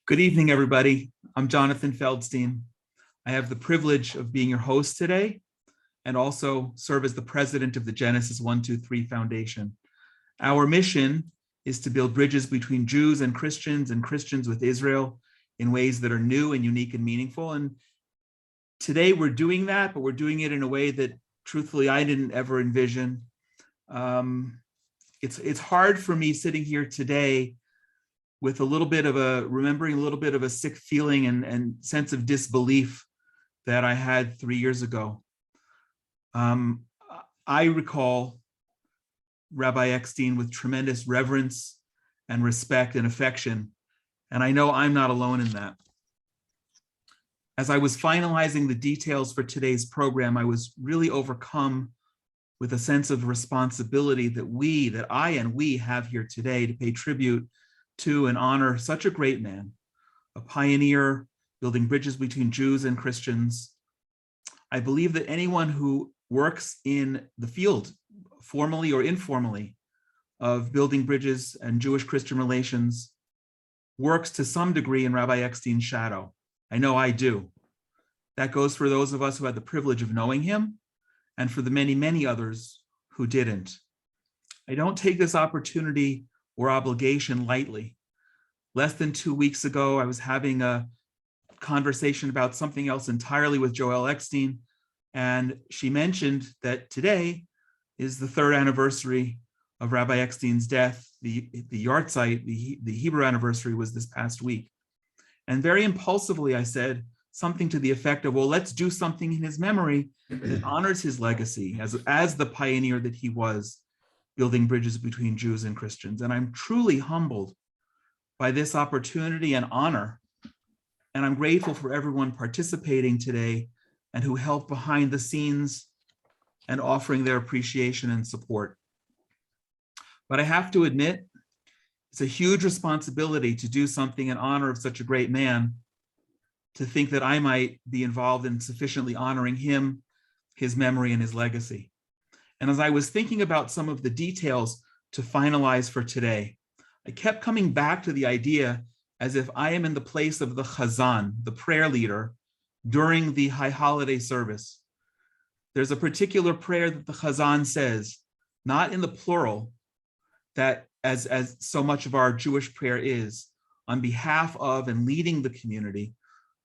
Good evening, everybody. I'm Jonathan Feldstein. I have the privilege of being your host today and also serve as the president of the Genesis 123 Foundation. Our mission is to build bridges between Jews and Christians with Israel in ways that are new and unique and meaningful. And today we're doing that, but we're doing it in a way that truthfully I didn't ever envision. It's hard for me sitting here today with remembering a little bit of a sick feeling and sense of disbelief that I had 3 years ago. I recall Rabbi Eckstein with tremendous reverence and respect and affection, and I know I'm not alone in that. As I was finalizing the details for today's program, I was really overcome with a sense of responsibility that I and we have here today to pay tribute to and honor such a great man, a pioneer building bridges between Jews and Christians. I believe that anyone who works in the field, formally or informally, of building bridges and Jewish-Christian relations works to some degree in Rabbi Eckstein's shadow. I know I do. That goes for those of us who had the privilege of knowing him and for the many, many others who didn't. I don't take this opportunity or obligation lightly. Less than 2 weeks ago, I was having a conversation about something else entirely with Joelle Eckstein, and she mentioned that today is the third anniversary of Rabbi Eckstein's death. The yahrzeit, the Hebrew anniversary, was this past week. And very impulsively, I said something to the effect of, well, let's do something in his memory that honors his legacy as the pioneer that he was, building bridges between Jews and Christians. And I'm truly humbled by this opportunity and honor. And I'm grateful for everyone participating today and who helped behind the scenes and offering their appreciation and support. But I have to admit, it's a huge responsibility to do something in honor of such a great man, to think that I might be involved in sufficiently honoring him, his memory, and his legacy. And as I was thinking about some of the details to finalize for today, I kept coming back to the idea as if I am in the place of the chazan, the prayer leader, during the high holiday service. There's a particular prayer that the chazan says, not in the plural, that as so much of our Jewish prayer is, on behalf of and leading the community,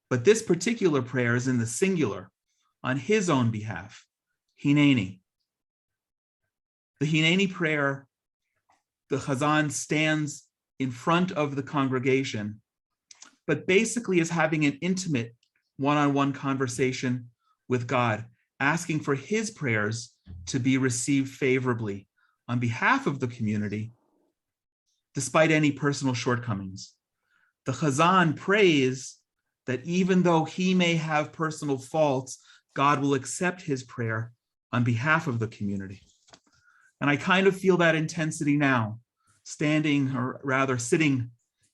but this particular prayer is in the singular, on his own behalf, Hineni. The Hineni prayer, the chazan stands in front of the congregation, but basically is having an intimate one-on-one conversation with God, asking for his prayers to be received favorably on behalf of the community, despite any personal shortcomings. The chazan prays that even though he may have personal faults, God will accept his prayer on behalf of the community. And I kind of feel that intensity now, standing, or rather sitting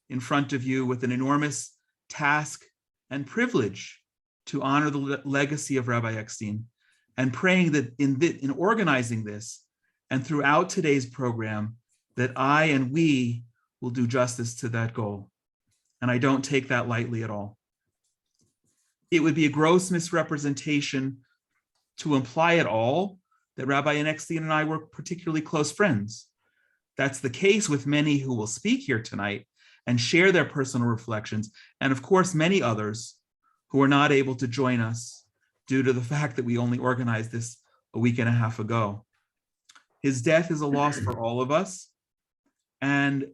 in front of you with an enormous task and privilege to honor the legacy of Rabbi Eckstein, and praying that in organizing this and throughout today's program, that I and we will do justice to that goal. And I don't take that lightly at all. It would be a gross misrepresentation to imply at all that Rabbi Eckstein and I were particularly close friends. That's the case with many who will speak here tonight and share their personal reflections, and of course, many others who are not able to join us due to the fact that we only organized this a week and a half ago. His death is a loss for all of us, and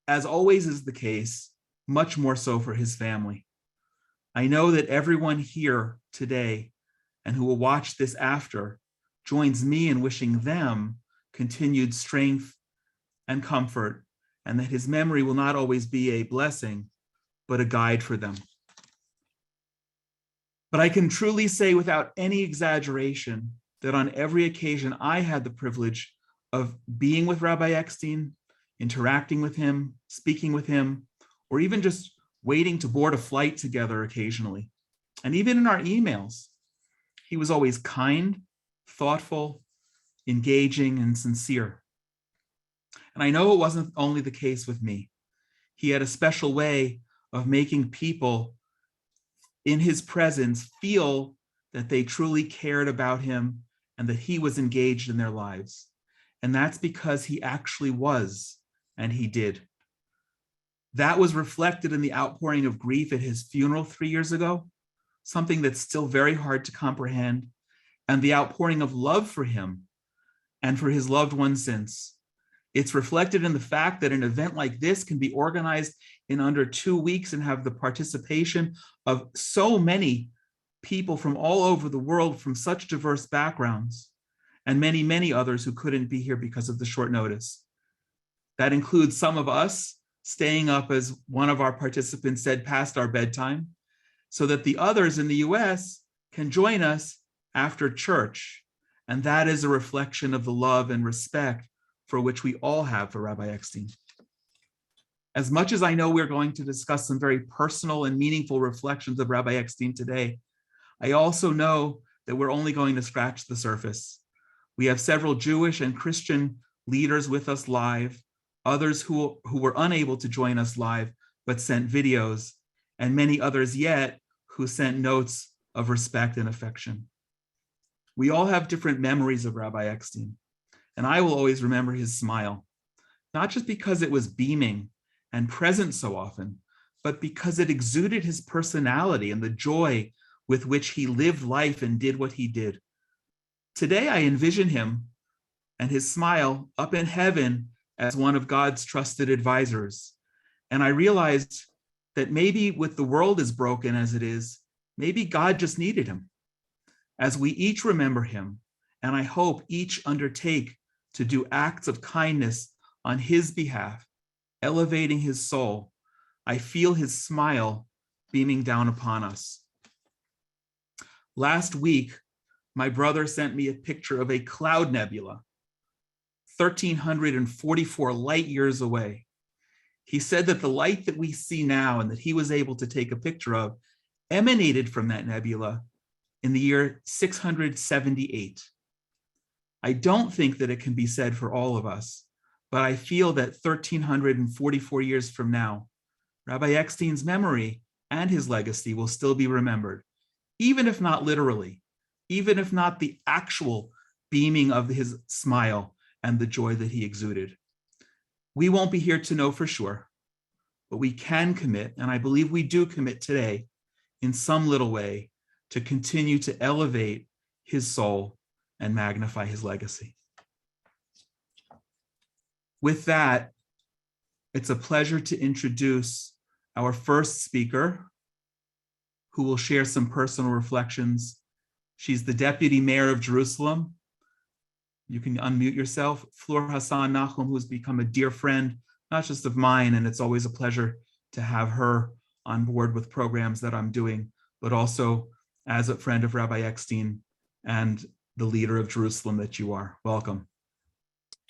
as always is the case, much more so for his family. I know that everyone here today and who will watch this after joins me in wishing them continued strength and comfort, and that his memory will not always be a blessing, but a guide for them. But I can truly say without any exaggeration that on every occasion I had the privilege of being with Rabbi Eckstein, interacting with him, speaking with him, or even just waiting to board a flight together occasionally. And even in our emails, he was always kind, thoughtful, engaging, and sincere. And I know it wasn't only the case with me. He had a special way of making people in his presence feel that they truly cared about him and that he was engaged in their lives. And that's because he actually was, and he did. That was reflected in the outpouring of grief at his funeral 3 years ago, something that's still very hard to comprehend, and the outpouring of love for him and for his loved ones since. It's reflected in the fact that an event like this can be organized in under 2 weeks and have the participation of so many people from all over the world from such diverse backgrounds, and many, many others who couldn't be here because of the short notice. That includes some of us staying up, as one of our participants said, past our bedtime, so that the others in the US can join us after church. And that is a reflection of the love and respect for which we all have for Rabbi Eckstein. As much as I know we're going to discuss some very personal and meaningful reflections of Rabbi Eckstein today, I also know that we're only going to scratch the surface. We have several Jewish and Christian leaders with us live, others who were unable to join us live but sent videos, and many others yet who sent notes of respect and affection. We all have different memories of Rabbi Eckstein, and I will always remember his smile, not just because it was beaming and present so often, but because it exuded his personality and the joy with which he lived life and did what he did. Today, I envision him and his smile up in heaven as one of God's trusted advisors. And I realized that maybe with the world as broken as it is, maybe God just needed him. As we each remember him, and I hope each undertake to do acts of kindness on his behalf, elevating his soul, I feel his smile beaming down upon us. Last week, my brother sent me a picture of a cloud nebula, 1,344 light years away. He said that the light that we see now and that he was able to take a picture of emanated from that nebula in the year 678. I don't think that it can be said for all of us, but I feel that 1,344 years from now, Rabbi Eckstein's memory and his legacy will still be remembered, even if not literally, even if not the actual beaming of his smile and the joy that he exuded. We won't be here to know for sure, but we can commit, and I believe we do commit today in some little way, to continue to elevate his soul and magnify his legacy. With that, it's a pleasure to introduce our first speaker, who will share some personal reflections. She's the Deputy Mayor of Jerusalem. You can unmute yourself. Fleur Hassan Nachum, who's become a dear friend, not just of mine, and it's always a pleasure to have her on board with programs that I'm doing, but also as a friend of Rabbi Eckstein and the leader of Jerusalem that you are. Welcome.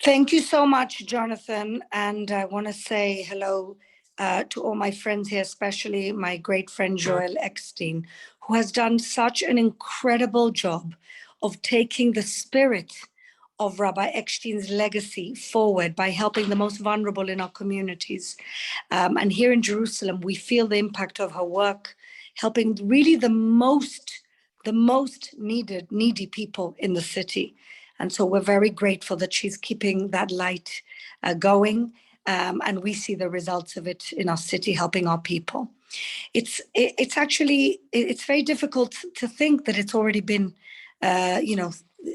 Thank you so much, Jonathan. And I want to say hello to all my friends here, especially my great friend Joel Eckstein, who has done such an incredible job of taking the spirit of Rabbi Eckstein's legacy forward by helping the most vulnerable in our communities. And here in Jerusalem, we feel the impact of her work, helping really the most needy people in the city. And so we're very grateful that she's keeping that light going. And we see the results of it in our city, helping our people. It's very difficult to think that it's already been,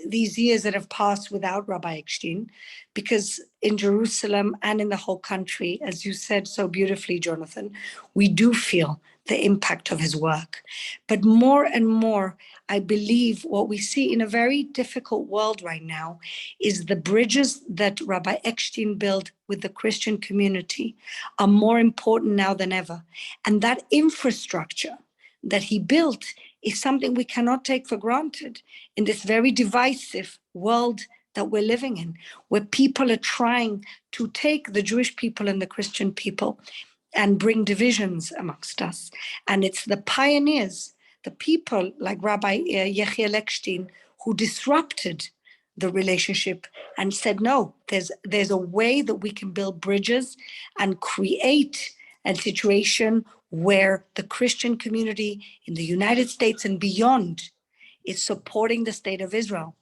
these years that have passed without Rabbi Eckstein, because in Jerusalem and in the whole country, as you said so beautifully, Jonathan, we do feel the impact of his work. But more and more, I believe what we see in a very difficult world right now is the bridges that Rabbi Eckstein built with the Christian community are more important now than ever. And that infrastructure that he built is something we cannot take for granted in this very divisive world that we're living in, where people are trying to take the Jewish people and the Christian people and bring divisions amongst us. And it's the pioneers, the people like Rabbi Yechiel Eckstein, who disrupted the relationship and said, no, there's a way that we can build bridges and create a situation where the Christian community in the United States and beyond is supporting the state of Israel.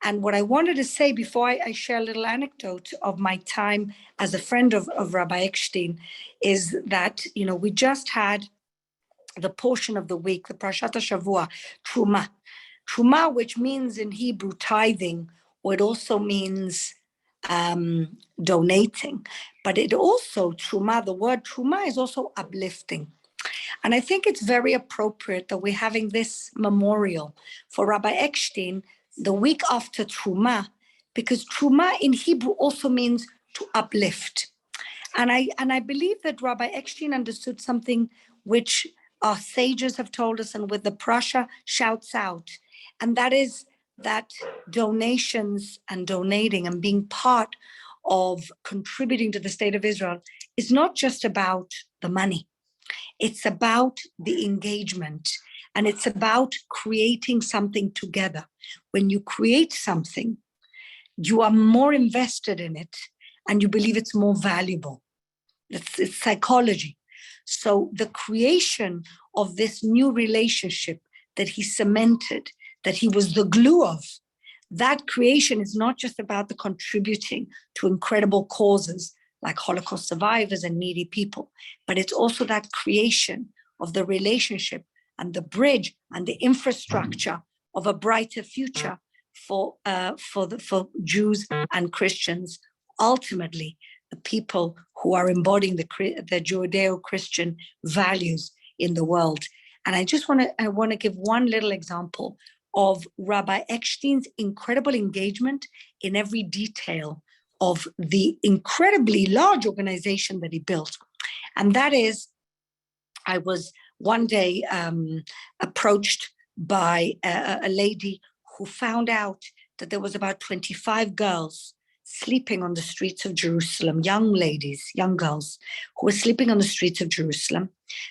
And what I wanted to say before I share a little anecdote of my time as a friend of Rabbi Eckstein is that, we just had the portion of the week, the Parashat HaShavua, Truma. Truma, which means in Hebrew tithing, or it also means donating. But it also, Truma, the word Truma is also uplifting. And I think it's very appropriate that we're having this memorial for Rabbi Eckstein the week after Truma, because Truma in Hebrew also means to uplift. And I believe that Rabbi Eckstein understood something which our sages have told us, and with the Prasha shouts out, and that is that donations and donating and being part of contributing to the state of Israel is not just about the money. It's about the engagement, and it's about creating something together. When you create something, you are more invested in it and you believe it's more valuable. It's psychology. So the creation of this new relationship that he cemented, that he was the glue of, that creation is not just about the contributing to incredible causes like Holocaust survivors and needy people, but it's also that creation of the relationship and the bridge and the infrastructure of a brighter future for Jews and Christians, ultimately the people who are embodying the Judeo-Christian values in the world. And I want to give one little example of Rabbi Eckstein's incredible engagement in every detail of the incredibly large organization that he built. And that is, I was one day approached by a lady who found out that there was about 25 girls sleeping on the streets of Jerusalem, young ladies, young girls, who were sleeping on the streets of Jerusalem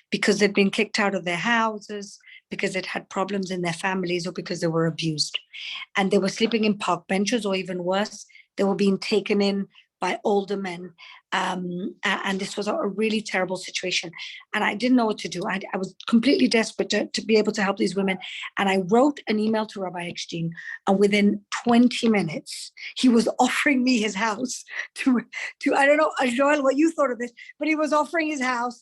because they'd been kicked out of their houses, because they'd had problems in their families, or because they were abused. And they were sleeping in park benches, or even worse, they were being taken in by older men. And this was a really terrible situation. And I didn't know what to do. I was completely desperate to be able to help these women. And I wrote an email to Rabbi Eckstein, and within 20 minutes, he was offering me his house to I don't know, Joel, what you thought of this, but he was offering his house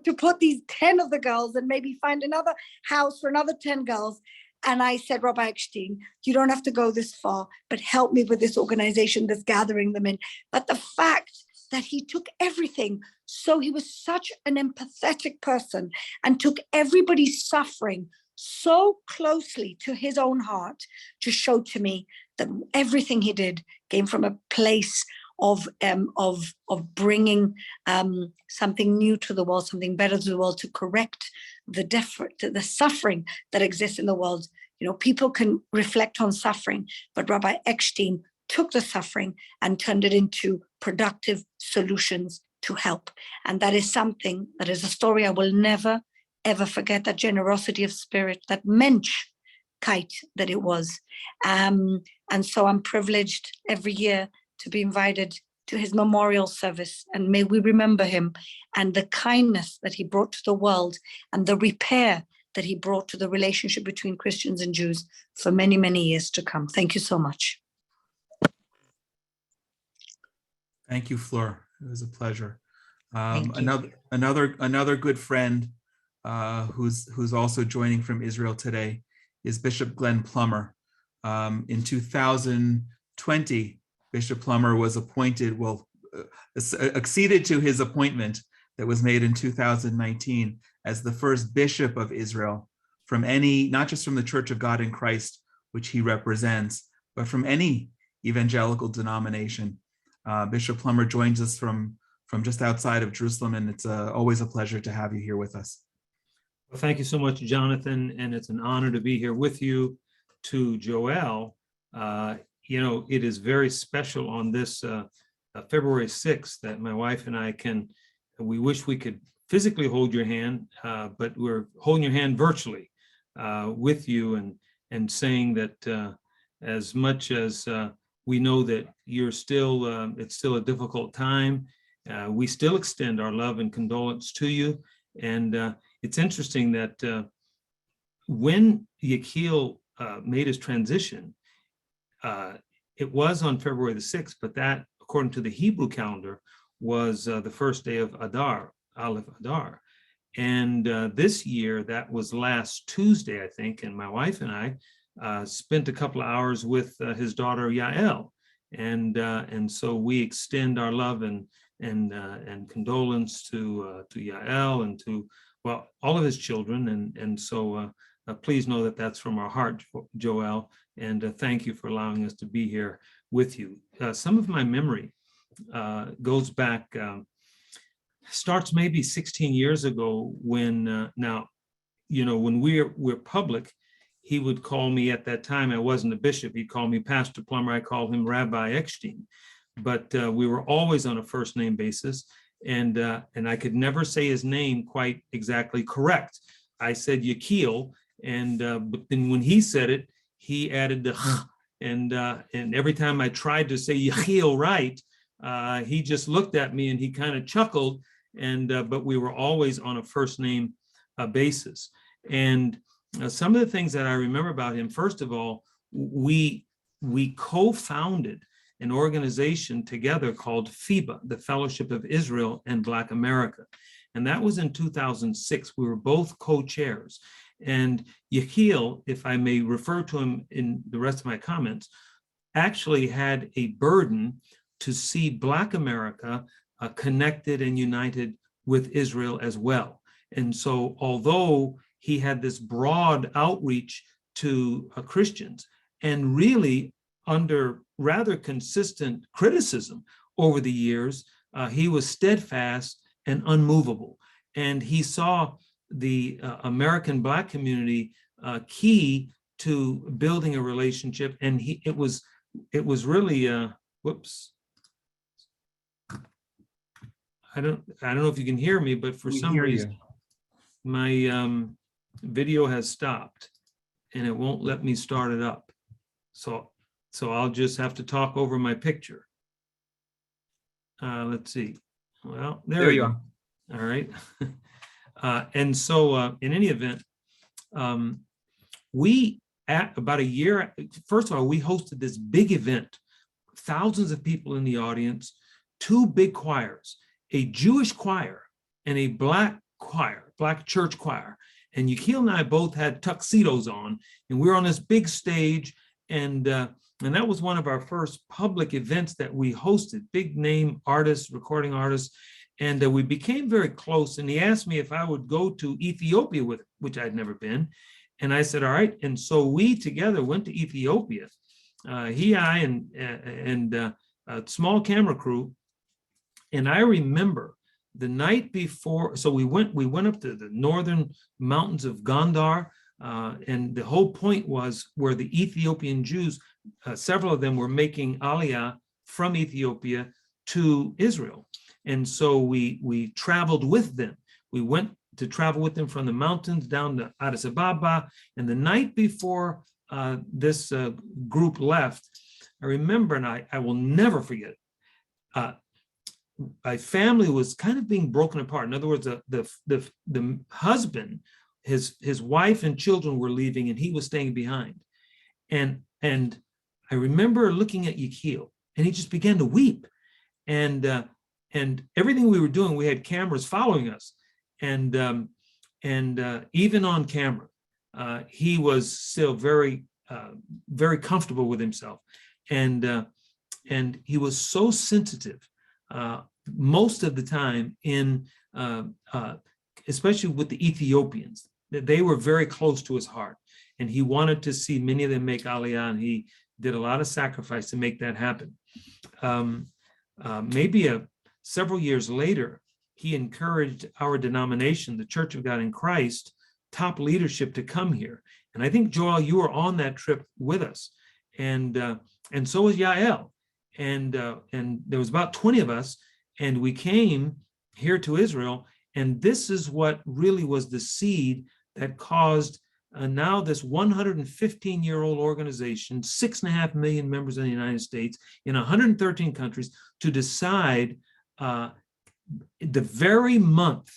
to put these 10 of the girls and maybe find another house for another 10 girls. And I said, Rabbi Eckstein, you don't have to go this far, but help me with this organization that's gathering them in. But the fact that he took everything, so he was such an empathetic person and took everybody's suffering so closely to his own heart, to show to me that everything he did came from a place of bringing something new to the world, something better to the world, to correct the suffering that exists in the world. People can reflect on suffering, but Rabbi Eckstein took the suffering and turned it into productive solutions to help. And that is something, that is a story I will never, ever forget, that generosity of spirit, that menschkeit that it was. And so I'm privileged every year to be invited to his memorial service, and may we remember him and the kindness that he brought to the world and the repair that he brought to the relationship between Christians and Jews for many, many years to come. Thank you so much. Thank you, Fleur. It was a pleasure. Thank you. Another good friend who's also joining from Israel today is Bishop Glenn Plummer. In 2020, Bishop Plummer was appointed, acceded to his appointment that was made in 2019 as the first bishop of Israel from any, not just from the Church of God in Christ, which he represents, but from any evangelical denomination. Bishop Plummer joins us from just outside of Jerusalem, and it's always a pleasure to have you here with us. Well, thank you so much, Jonathan, and it's an honor to be here with you. To Joel, it is very special on this February 6th that my wife and I we wish we could physically hold your hand, but we're holding your hand virtually with you and saying that as much as we know that you're still, it's still a difficult time, we still extend our love and condolence to you. And it's interesting that when Yechiel made his transition, it was on February the 6th, but that, according to the Hebrew calendar, was the first day of Adar, Aleph Adar. And this year, that was last Tuesday, I think, and my wife and I spent a couple of hours with his daughter Yael, and so we extend our love and condolence to Yael and to, well, all of his children, and so please know that that's from our heart, Joel, and thank you for allowing us to be here with you. Some of my memory goes back. Starts maybe 16 years ago when now, you know, when we're public, he would call me at that time. I wasn't a bishop. He'd call me Pastor Plummer. I called him Rabbi Eckstein, but we were always on a first name basis, and I could never say his name quite exactly correct. I said Yechiel, and but then when he said it, he added the and every time I tried to say Yechiel right, he just looked at me and he kind of chuckled. And but we were always on a first name basis. And some of the things that I remember about him, first of all, we co-founded an organization together called FIBA, the Fellowship of Israel and Black America. And that was in 2006. We were both co-chairs. And Yechiel, if I may refer to him in the rest of my comments, actually had a burden to see Black America connected and united with Israel as well. And so although he had this broad outreach to Christians, and really under rather consistent criticism over the years, he was steadfast and unmovable. And he saw the American Black community key to building a relationship. And it was really, whoops. I don't know if you can hear me, but for some reason, my video has stopped and it won't let me start it up. So I'll just have to talk over my picture. Let's see. Well, there you are. All right. And so in any event, we, at about a year, first of all, we hosted this big event, thousands of people in the audience, 2 big choirs, a Jewish choir and a Black choir, Black church choir. And Yechiel and I both had tuxedos on, and we were on this big stage, and that was one of our first public events that we hosted, big name artists, recording artists, and we became very close. And he asked me if I would go to Ethiopia with him, which I'd never been. And I said, all right. And so we together went to Ethiopia, he, I, and a small camera crew. And I remember the night before, so we went up to the northern mountains of Gondar, and the whole point was where the Ethiopian Jews, several of them were making Aliyah from Ethiopia to Israel. And so we traveled with them. We went to travel with them from the mountains down to Addis Ababa. And the night before this group left, I remember, and I will never forget it, my family was kind of being broken apart. In other words, the husband, his wife and children were leaving, and he was staying behind. And I remember looking at Yechiel, and he just began to weep. And everything we were doing, we had cameras following us, and even on camera, he was still very comfortable with himself, and he was so sensitive. Most of the time especially with the Ethiopians, they were very close to his heart, and he wanted to see many of them make Aliyah, and he did a lot of sacrifice to make that happen. Maybe several years later, he encouraged our denomination, the Church of God in Christ, top leadership to come here. And I think, Joel, you were on that trip with us, and so was Yael. And there was about 20 of us, and we came here to Israel, and this is what really was the seed that caused now this 115-year-old organization, 6.5 million members in the United States, in 113 countries, to decide the very month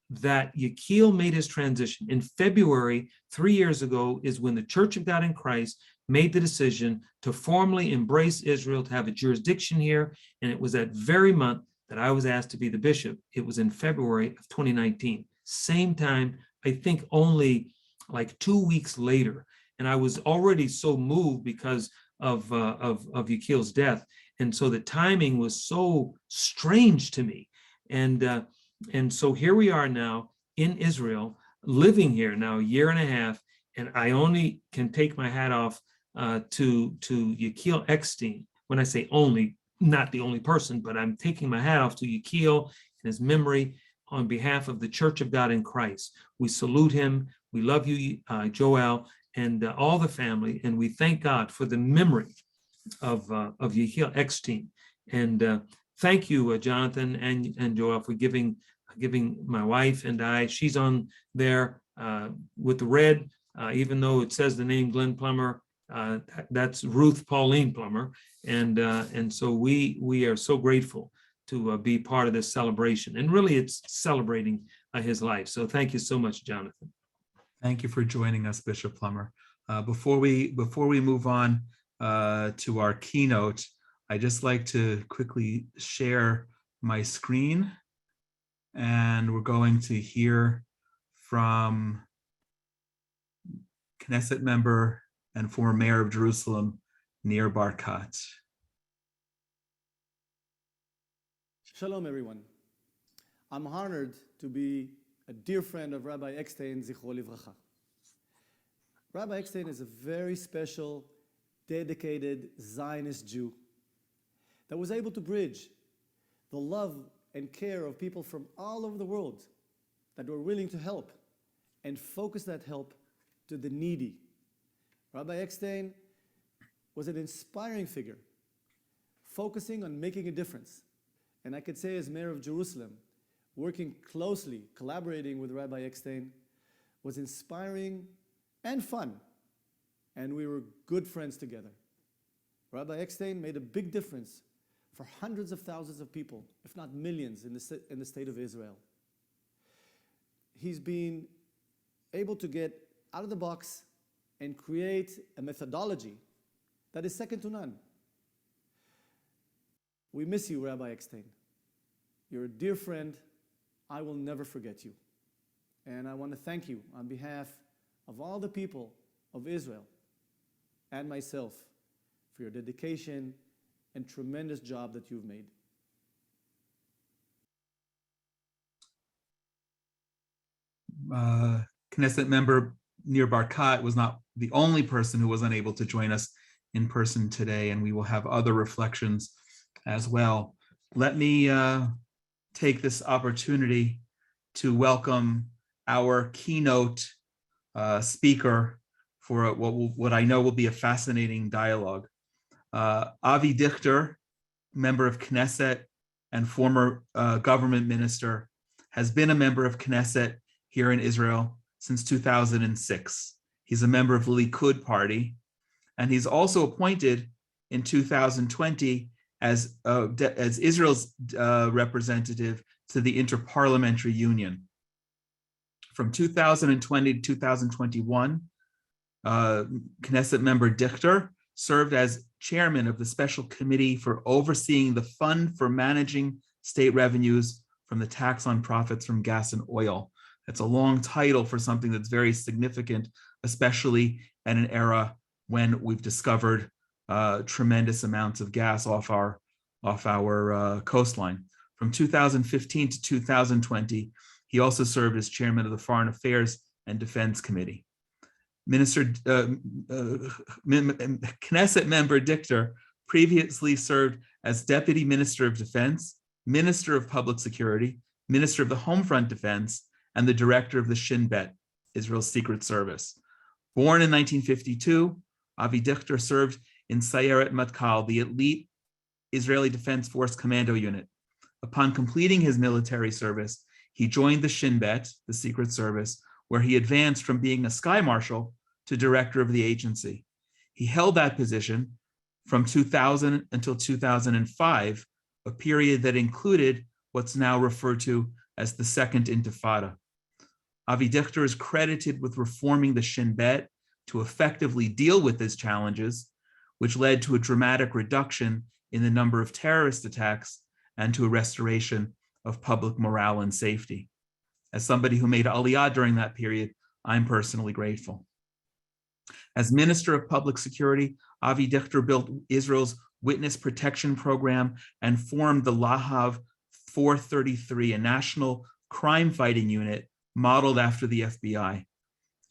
that Yechiel made his transition, in February, 3 years ago, is when the Church of God in Christ made the decision to formally embrace Israel, to have a jurisdiction here. And it was that very month that I was asked to be the bishop. It was in February of 2019. Same time, I think only like 2 weeks later. And I was already so moved because of Yechiel's death. And so the timing was so strange to me. And so here we are now in Israel, living here now a year and a half, and I only can take my hat off to Yechiel Eckstein. When I say only, not the only person, but I'm taking my hat off to Yechiel and his memory on behalf of the Church of God in Christ. We salute him. We love you, Joel, and all the family, and we thank God for the memory of Yechiel Eckstein. And thank you, Jonathan and Joel, for giving my wife and I. She's on there with the red, even though it says the name Glenn Plummer. That's Ruth Pauline Plummer, and so we are so grateful to be part of this celebration. And really, it's celebrating his life. So thank you so much, Jonathan. Thank you for joining us, Bishop Plummer. Before we move on to our keynote, I just like to quickly share my screen, and we're going to hear from Knesset member and former mayor of Jerusalem, Nir Barkat. Shalom, everyone. I'm honored to be a dear friend of Rabbi Eckstein, Zichro Livracha. Rabbi Eckstein is a very special, dedicated Zionist Jew that was able to bridge the love and care of people from all over the world that were willing to help and focus that help to the needy. Rabbi Eckstein was an inspiring figure, focusing on making a difference. And I could say, as mayor of Jerusalem, working closely, collaborating with Rabbi Eckstein was inspiring and fun. And we were good friends together. Rabbi Eckstein made a big difference for hundreds of thousands of people, if not millions, in the state of Israel. He's been able to get out of the box and create a methodology that is second to none. We miss you, Rabbi Eckstein. You're a dear friend. I will never forget you. And I want to thank you on behalf of all the people of Israel and myself for your dedication and tremendous job that you've made. Knesset member Nir Barkat was not the only person who was unable to join us in person today, and we will have other reflections as well. Let me take this opportunity to welcome our keynote speaker for what I know will be a fascinating dialogue. Avi Dichter, member of Knesset and former government minister, has been a member of Knesset here in Israel since 2006. He's a member of the Likud party, and he's also appointed in 2020 as Israel's representative to the Interparliamentary Union. From 2020 to 2021, Knesset member Dichter served as chairman of the Special Committee for overseeing the Fund for Managing State Revenues from the Tax on Profits from Gas and Oil. That's a long title for something that's very significant, especially in an era when we've discovered tremendous amounts of gas off our coastline. From 2015 to 2020, he also served as chairman of the Foreign Affairs and Defense Committee. Knesset member Dichter previously served as Deputy Minister of Defense, Minister of Public Security, Minister of the Homefront Defense, and the Director of the Shin Bet, Israel's Secret Service. Born in 1952, Avi Dichter served in Sayeret Matkal, the elite Israeli Defense Force Commando Unit. Upon completing his military service, he joined the Shin Bet, the Secret Service, where he advanced from being a Sky Marshal to director of the agency. He held that position from 2000 until 2005, a period that included what's now referred to as the Second Intifada. Avi Dichter is credited with reforming the Shin Bet to effectively deal with these challenges, which led to a dramatic reduction in the number of terrorist attacks and to a restoration of public morale and safety. As somebody who made Aliyah during that period, I'm personally grateful. As Minister of Public Security, Avi Dichter built Israel's Witness Protection Program and formed the Lahav 433, a national crime-fighting unit modeled after the FBI.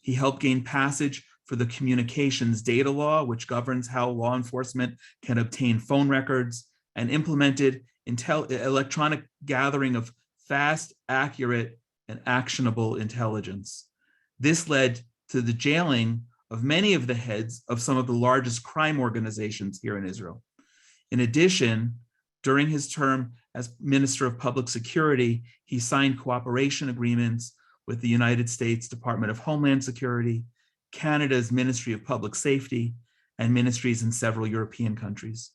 He helped gain passage for the Communications Data Law, which governs how law enforcement can obtain phone records, and implemented electronic gathering of fast, accurate, and actionable intelligence. This led to the jailing of many of the heads of some of the largest crime organizations here in Israel. In addition, during his term as Minister of Public Security, he signed cooperation agreements with the United States Department of Homeland Security, Canada's Ministry of Public Safety, and ministries in several European countries.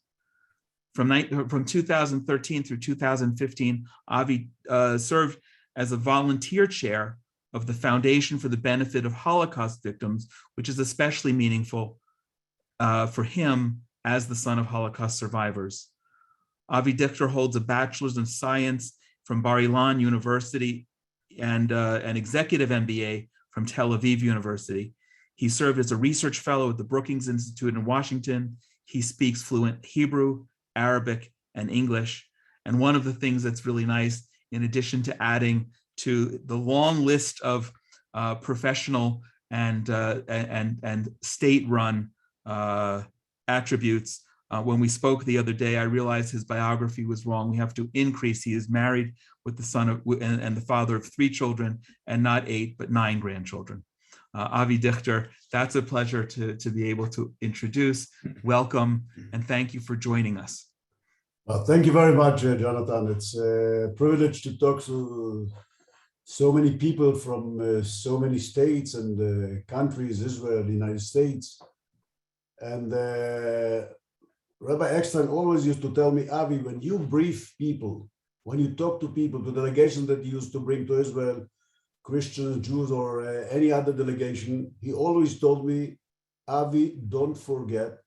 From 2013 through 2015, Avi served as a volunteer chair of the Foundation for the Benefit of Holocaust Victims, which is especially meaningful for him as the son of Holocaust survivors. Avi Dichter holds a Bachelor's in Science from Bar-Ilan University and an executive MBA from Tel Aviv University. He served as a research fellow at the Brookings Institute in Washington. He speaks fluent Hebrew, Arabic, and English. And one of the things that's really nice, in addition to adding to the long list of professional and state-run attributes, when we spoke the other day, I realized his biography was wrong. We have to increase. He is married with the son of and the father of 3 children, and not 8, but 9 grandchildren. Avi Dichter, that's a pleasure to be able to introduce. Welcome, and thank you for joining us. Well, thank you very much, Jonathan. It's a privilege to talk to so many people from so many states and countries, Israel, the United States. And Rabbi Eckstein always used to tell me, Avi, when you brief people, when you talk to people, the delegations that he used to bring to Israel, Christians, Jews, or any other delegation, he always told me, Avi, don't forget,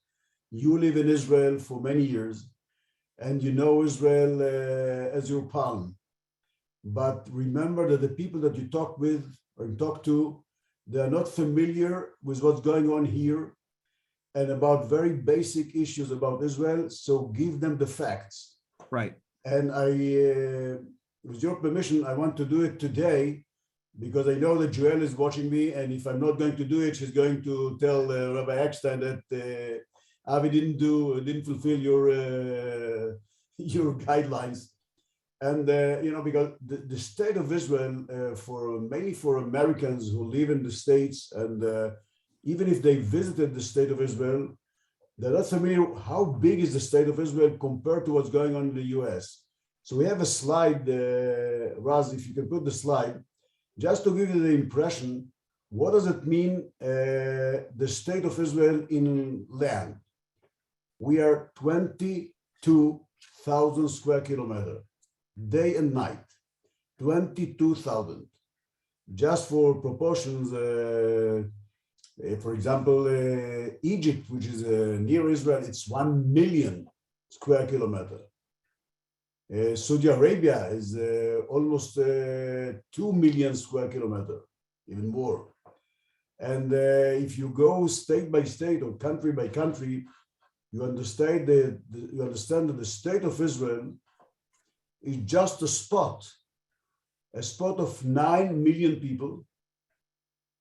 you live in Israel for many years, and you know Israel as your palm. But remember that the people that you talk with or talk to, they are not familiar with what's going on here and about very basic issues about Israel. So give them the facts. Right. And with your permission, I want to do it today because I know that Joelle is watching me. And if I'm not going to do it, she's going to tell Rabbi Eckstein that Avi didn't fulfill your guidelines. And because the state of Israel, mainly for Americans who live in the States, and even if they visited the state of Israel, they're not familiar how big is the state of Israel compared to what's going on in the US. So we have a slide, Raz, if you can put the slide, just to give you the impression, what does it mean, the state of Israel in land? We are 22,000 square kilometers, day and night, 22,000. Just for proportions, for example, Egypt, which is near Israel, it's 1 million square kilometers. Saudi Arabia is almost 2 million square kilometers, even more. And if you go state by state or country by country, you understand that the state of Israel is just a spot of 9 million people,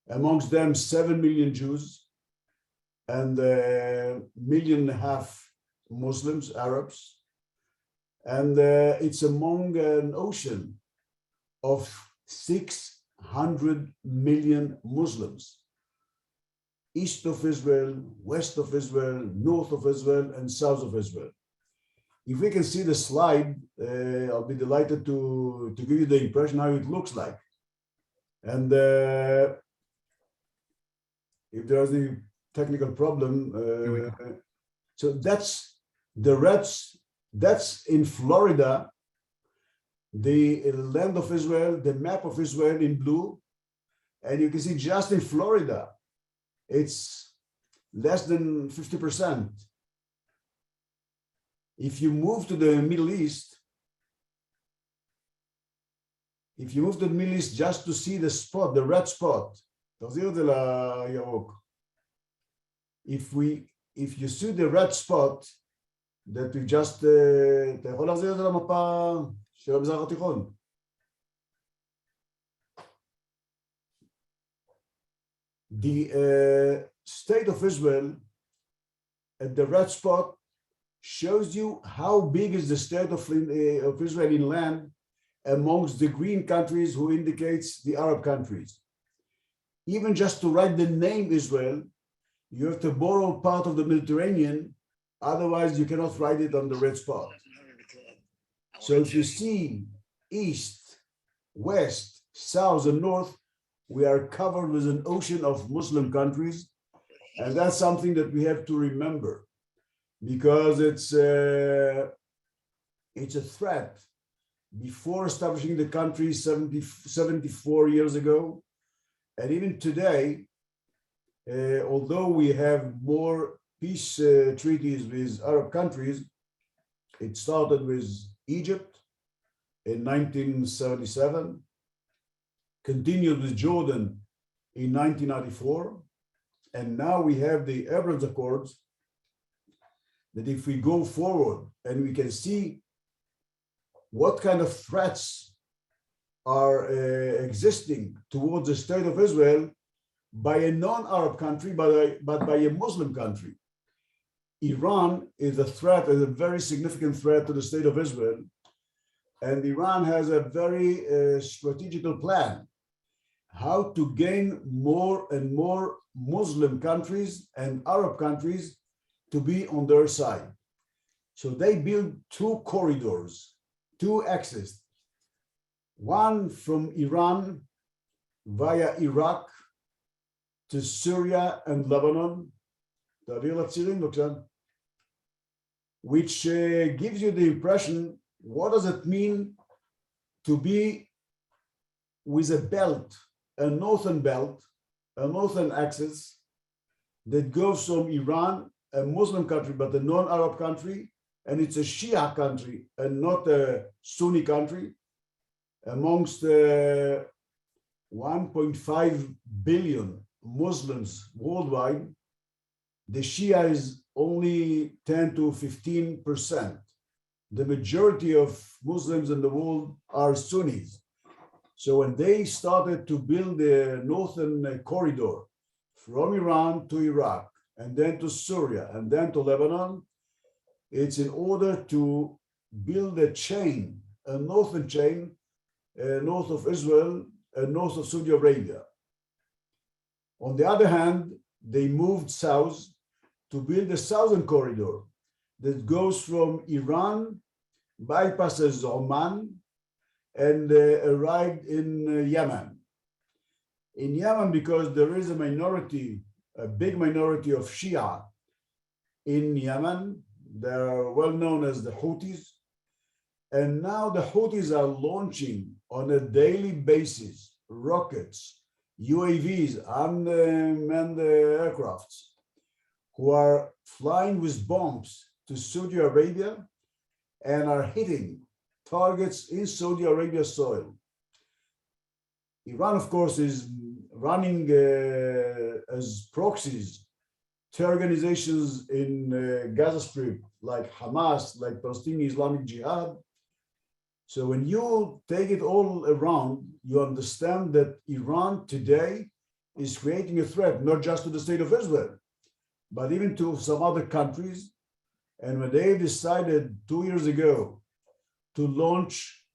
amongst them 7 million Jews and 1.5 million Muslims, Arabs. And it's among an ocean of 600 million Muslims, east of Israel, west of Israel, north of Israel, and south of Israel. If we can see the slide, I'll be delighted to give you the impression how it looks like. And if there's a technical problem, so that's the reds. That's in Florida, the land of Israel, the map of Israel in blue, and you can see just in Florida, it's less than 50%. If you move to the Middle East, just to see the spot, the red spot, if you see the red spot that we just, אתה יכול להחזיר את זה למפה של המזרח התיכון. The state of Israel at the red spot shows you how big is the state of Israel in land amongst the green countries, who indicates the Arab countries. Even just to write the name Israel, you have to borrow part of the Mediterranean, otherwise you cannot write it on the red spot. So if you see east, west, south, and north, we are covered with an ocean of Muslim countries, and that's something that we have to remember, because it's a threat. Before establishing the country 74 years ago, and even today, although we have more peace treaties with Arab countries, it started with Egypt in 1977, continued with Jordan in 1994, and now we have the Abraham Accords, that if we go forward and we can see what kind of threats are existing towards the state of Israel by a non-Arab country, but by a Muslim country. Iran is a threat, is a very significant threat to the state of Israel. And Iran has a very strategical plan, how to gain more and more Muslim countries and Arab countries to be on their side. So they build two corridors, two axes, one from Iran via Iraq to Syria and Lebanon, which gives you the impression, what does it mean to be with a belt, a northern axis that goes from Iran, a Muslim country, but a non-Arab country, and it's a Shia country and not a Sunni country, amongst 1.5 billion Muslims worldwide. The Shia is only 10 to 15%. The majority of Muslims in the world are Sunnis. So when they started to build the northern corridor from Iran to Iraq, and then to Syria, and then to Lebanon, it's in order to build a chain, a northern chain, north of Israel and north of Saudi Arabia. On the other hand, they moved south to build a southern corridor that goes from Iran, bypasses Oman, and arrived in Yemen. In Yemen, because there is a minority, a big minority of Shia in Yemen, they are well known as the Houthis. And now the Houthis are launching on a daily basis rockets, UAVs, unmanned aircrafts, who are flying with bombs to Saudi Arabia and are hitting targets in Saudi Arabia soil. Iran, of course, is running as proxies to organizations in Gaza Strip, like Hamas, like Palestinian Islamic Jihad. So when you take it all around, you understand that Iran today is creating a threat, not just to the state of Israel, but even to some other countries. And when they decided 2 years ago to launch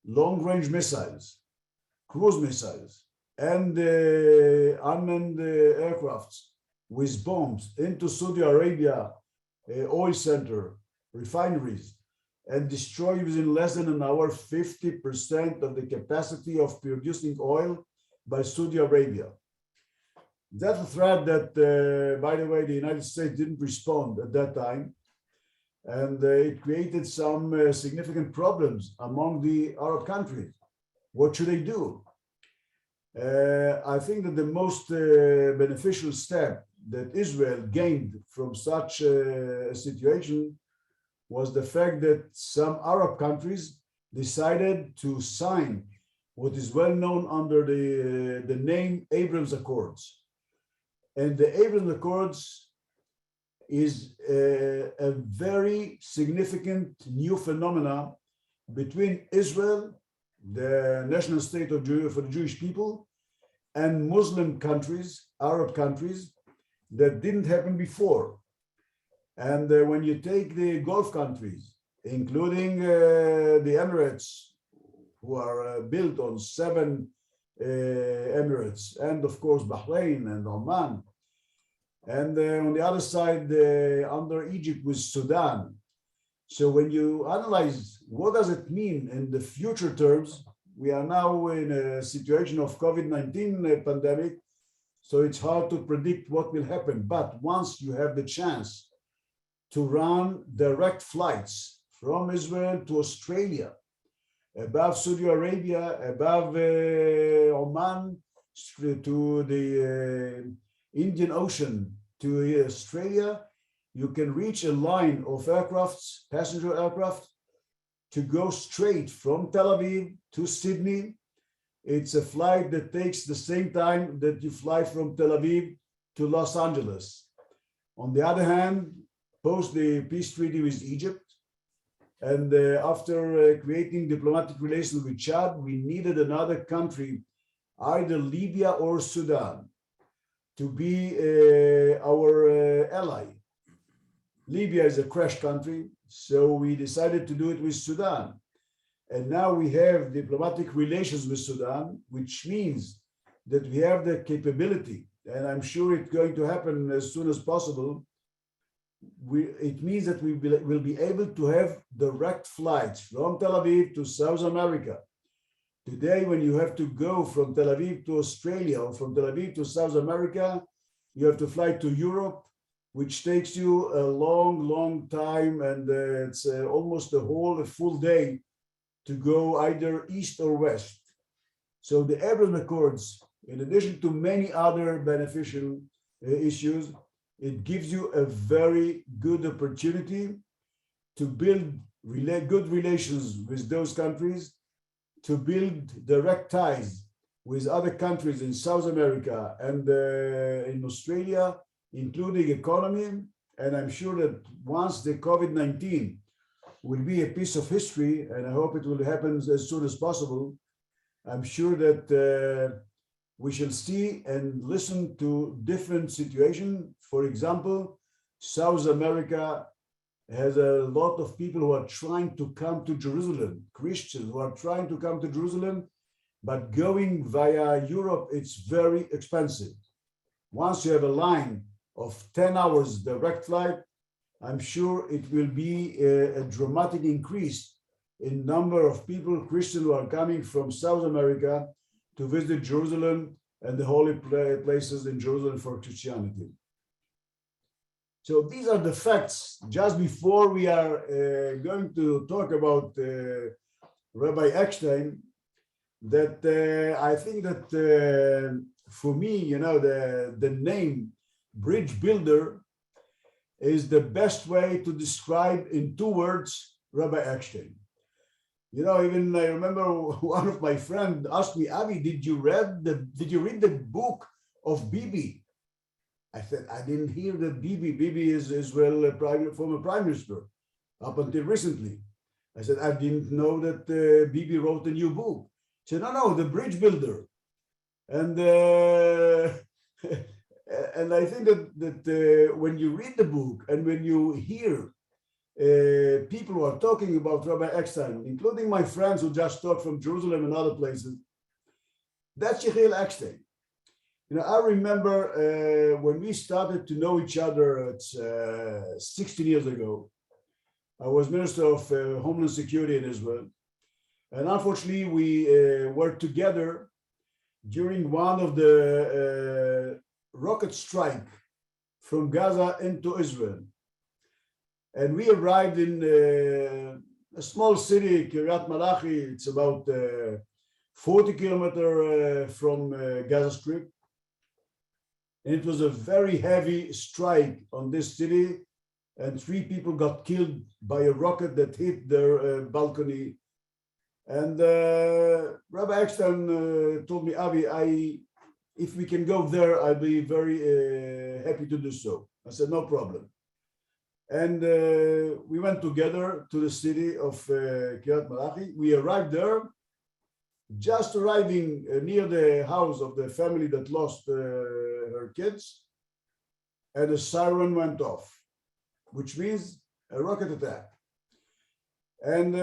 long-range missiles, cruise missiles, and unmanned aircrafts with bombs into Saudi Arabia, oil center, refineries, and destroy within less than an hour 50% of the capacity of producing oil by Saudi Arabia. That's a threat that, by the way, the United States didn't respond at that time. and it created some significant problems among the Arab countries. What should they do? I think that the most beneficial step that Israel gained from such a situation was the fact that some Arab countries decided to sign what is well known under the name Abraham's Accords. And the Abraham's Accords is a very significant new phenomena between Israel, the national state of for the Jewish people, and Muslim countries, Arab countries, that didn't happen before. And when you take the Gulf countries, including the Emirates, who are built on 7 Emirates, and of course Bahrain and Oman, and on the other side, under Egypt with Sudan. So when you analyze what does it mean in the future terms, we are now in a situation of COVID-19 pandemic, so it's hard to predict what will happen. But once you have the chance to run direct flights from Israel to Australia, above Saudi Arabia, above Oman, to the Indian Ocean, to Australia, you can reach a line of aircrafts, passenger aircraft, to go straight from Tel Aviv to Sydney. It's a flight that takes the same time that you fly from Tel Aviv to Los Angeles. On the other hand, post the peace treaty with Egypt, and after creating diplomatic relations with Chad, we needed another country, either Libya or Sudan, to be our ally. Libya is a crash country, so we decided to do it with Sudan. And now we have diplomatic relations with Sudan, which means that we have the capability, and I'm sure it's going to happen as soon as possible. It means that we will be able to have direct flights from Tel Aviv to South America. Today, when you have to go from Tel Aviv to Australia or from Tel Aviv to South America, you have to fly to Europe, which takes you a long, long time, and it's almost a full day to go either east or west. So the Abraham Accords, in addition to many other beneficial issues, it gives you a very good opportunity to build good relations with those countries, to build direct ties with other countries in South America and in Australia, including economy. And I'm sure that once the COVID-19 will be a piece of history, and I hope it will happen as soon as possible, I'm sure that we shall see and listen to different situations. For example, South America has a lot of people who are trying to come to Jerusalem, Christians who are trying to come to Jerusalem, but going via Europe, it's very expensive. Once you have a line of 10 hours direct flight, I'm sure it will be a dramatic increase in number of people, Christians, who are coming from South America to visit Jerusalem and the holy places in Jerusalem for Christianity. So these are the facts. Just before we are going to talk about Rabbi Eckstein, that I think that for me, you know, the name bridge builder is the best way to describe in 2 words Rabbi Eckstein. You know, even I remember one of my friends asked me, Avi, did you read the book of Bibi? I said, I didn't hear that Bibi. Bibi is Israel former prime minister up until recently. I said, I didn't know that Bibi wrote a new book. He said, no, the bridge builder. And and I think that when you read the book and when you hear people who are talking about Rabbi Eckstein, including my friends who just talked from Jerusalem and other places, that's Yechiel Eckstein. You know, I remember when we started to know each other, it's 16 years ago. I was Minister of Homeland Security in Israel. And unfortunately, we were together during one of the rocket strike from Gaza into Israel. And we arrived in a small city, Kiryat Malachi. It's about 40 kilometers from Gaza Strip. And it was a very heavy strike on this city, and 3 people got killed by a rocket that hit their balcony. And Rabbi Eckstein told me, Avi, if we can go there, I'd be very happy to do so. I said, no problem. And we went together to the city of Kiryat Malachi. We arrived there, just arriving near the house of the family that lost her kids, and a siren went off, which means a rocket attack. And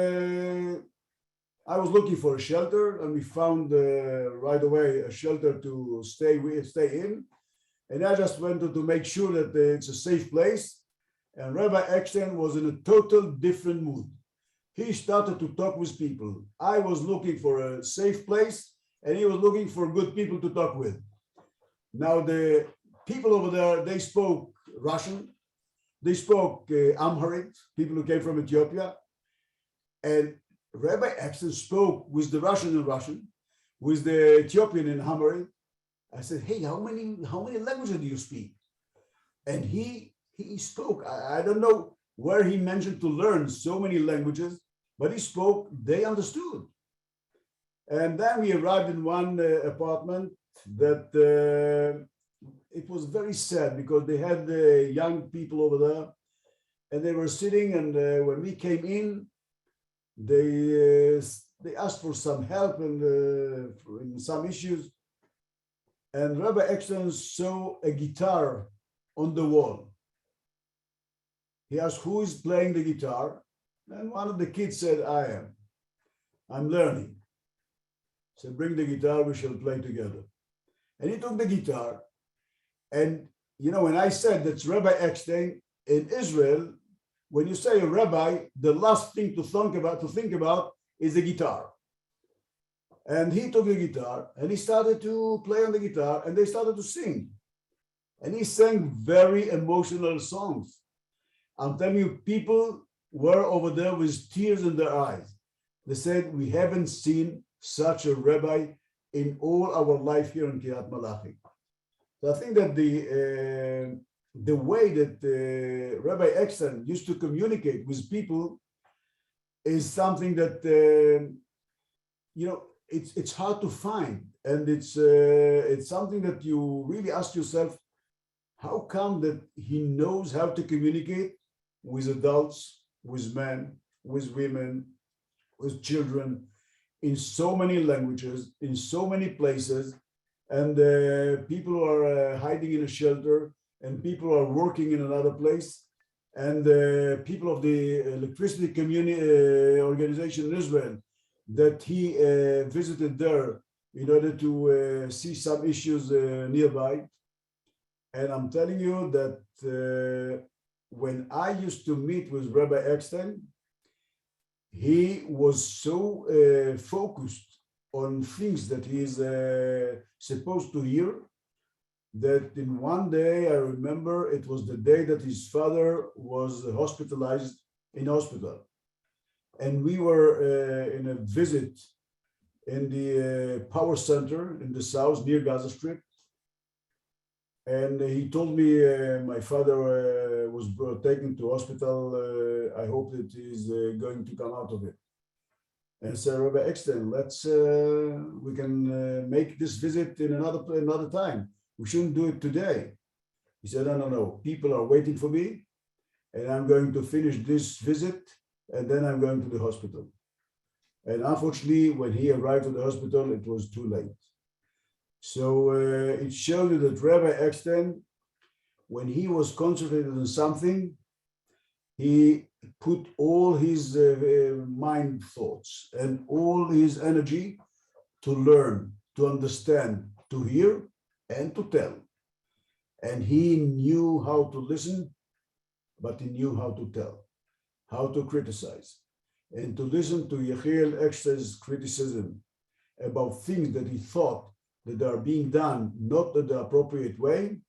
I was looking for a shelter, and we found right away a shelter to stay in. And I just wanted to make sure that it's a safe place. And Rabbi Eckstein was in a total different mood. He started to talk with people. I was looking for a safe place, and he was looking for good people to talk with. Now, the people over there, they spoke Russian. They spoke Amharic, people who came from Ethiopia. And Rabbi Eckstein spoke with the Russian in Russian, with the Ethiopian in Amharic. I said, hey, how many languages do you speak? And he spoke, I don't know where he mentioned to learn so many languages, but he spoke, they understood. And then we arrived in one apartment that it was very sad because they had young people over there, and they were sitting, and when we came in, they asked for some help and in some issues. And Rabbi Eckstein saw a guitar on the wall. He asked, who is playing the guitar? And one of the kids said, I am. I'm learning. He said, bring the guitar, we shall play together. And he took the guitar. And, you know, when I said that's Rabbi Eckstein in Israel, when you say a rabbi, the last thing to think about is the guitar. And he took the guitar and he started to play on the guitar, and they started to sing. And he sang very emotional songs. I'm telling you, people were over there with tears in their eyes. They said, we haven't seen such a rabbi in all our life here in Kiryat Malachi. So I think that the way that Rabbi Eckstein used to communicate with people is something that, you know, it's hard to find. And it's something that you really ask yourself, how come that he knows how to communicate with adults, with men, with women, with children, in so many languages, in so many places, and people are hiding in a shelter, and people are working in another place, and people of the electricity community organization in Israel that he visited there in order to see some issues nearby. And I'm telling you that when I used to meet with Rabbi Eckstein, he was so focused on things that he is supposed to hear, that in one day, I remember it was the day that his father was hospitalized in hospital. And we were in a visit in the power center in the south near Gaza Strip. And he told me my father was taken to hospital. I hope that he's going to come out of it. And so Rabbi Eckstein, we can make this visit in another time. We shouldn't do it today. He said, no, people are waiting for me, and I'm going to finish this visit, and then I'm going to the hospital. And unfortunately, when he arrived at the hospital, it was too late. So it showed you that Rabbi Eckstein, when he was concentrated on something, he put all his mind thoughts and all his energy to learn, to understand, to hear, and to tell. And he knew how to listen, but he knew how to tell, how to criticize, and to listen to Yechiel Eckstein's criticism about things that he thought that are being done not in the appropriate way.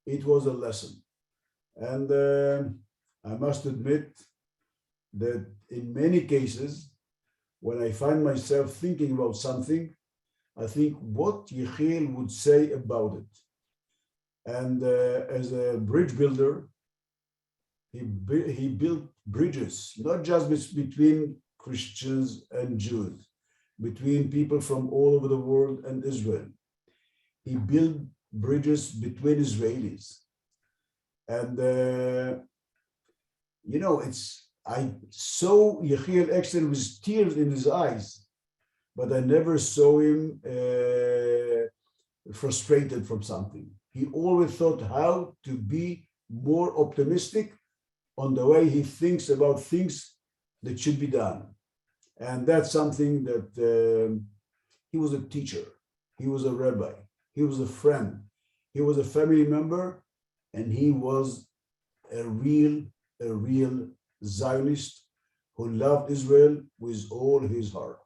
It was a lesson. And I must admit that in many cases, when I find myself thinking about something, I think what Yechiel would say about it. And as a bridge builder, he built bridges, not just between Christians and Jews, between people from all over the world and Israel. He built bridges between Israelis. And, I saw Yechiel Eckstein with tears in his eyes, but I never saw him frustrated from something. He always thought how to be more optimistic on the way he thinks about things that should be done. And that's something that he was a teacher, he was a rabbi, he was a friend, he was a family member, and he was a real Zionist who loved Israel with all his heart.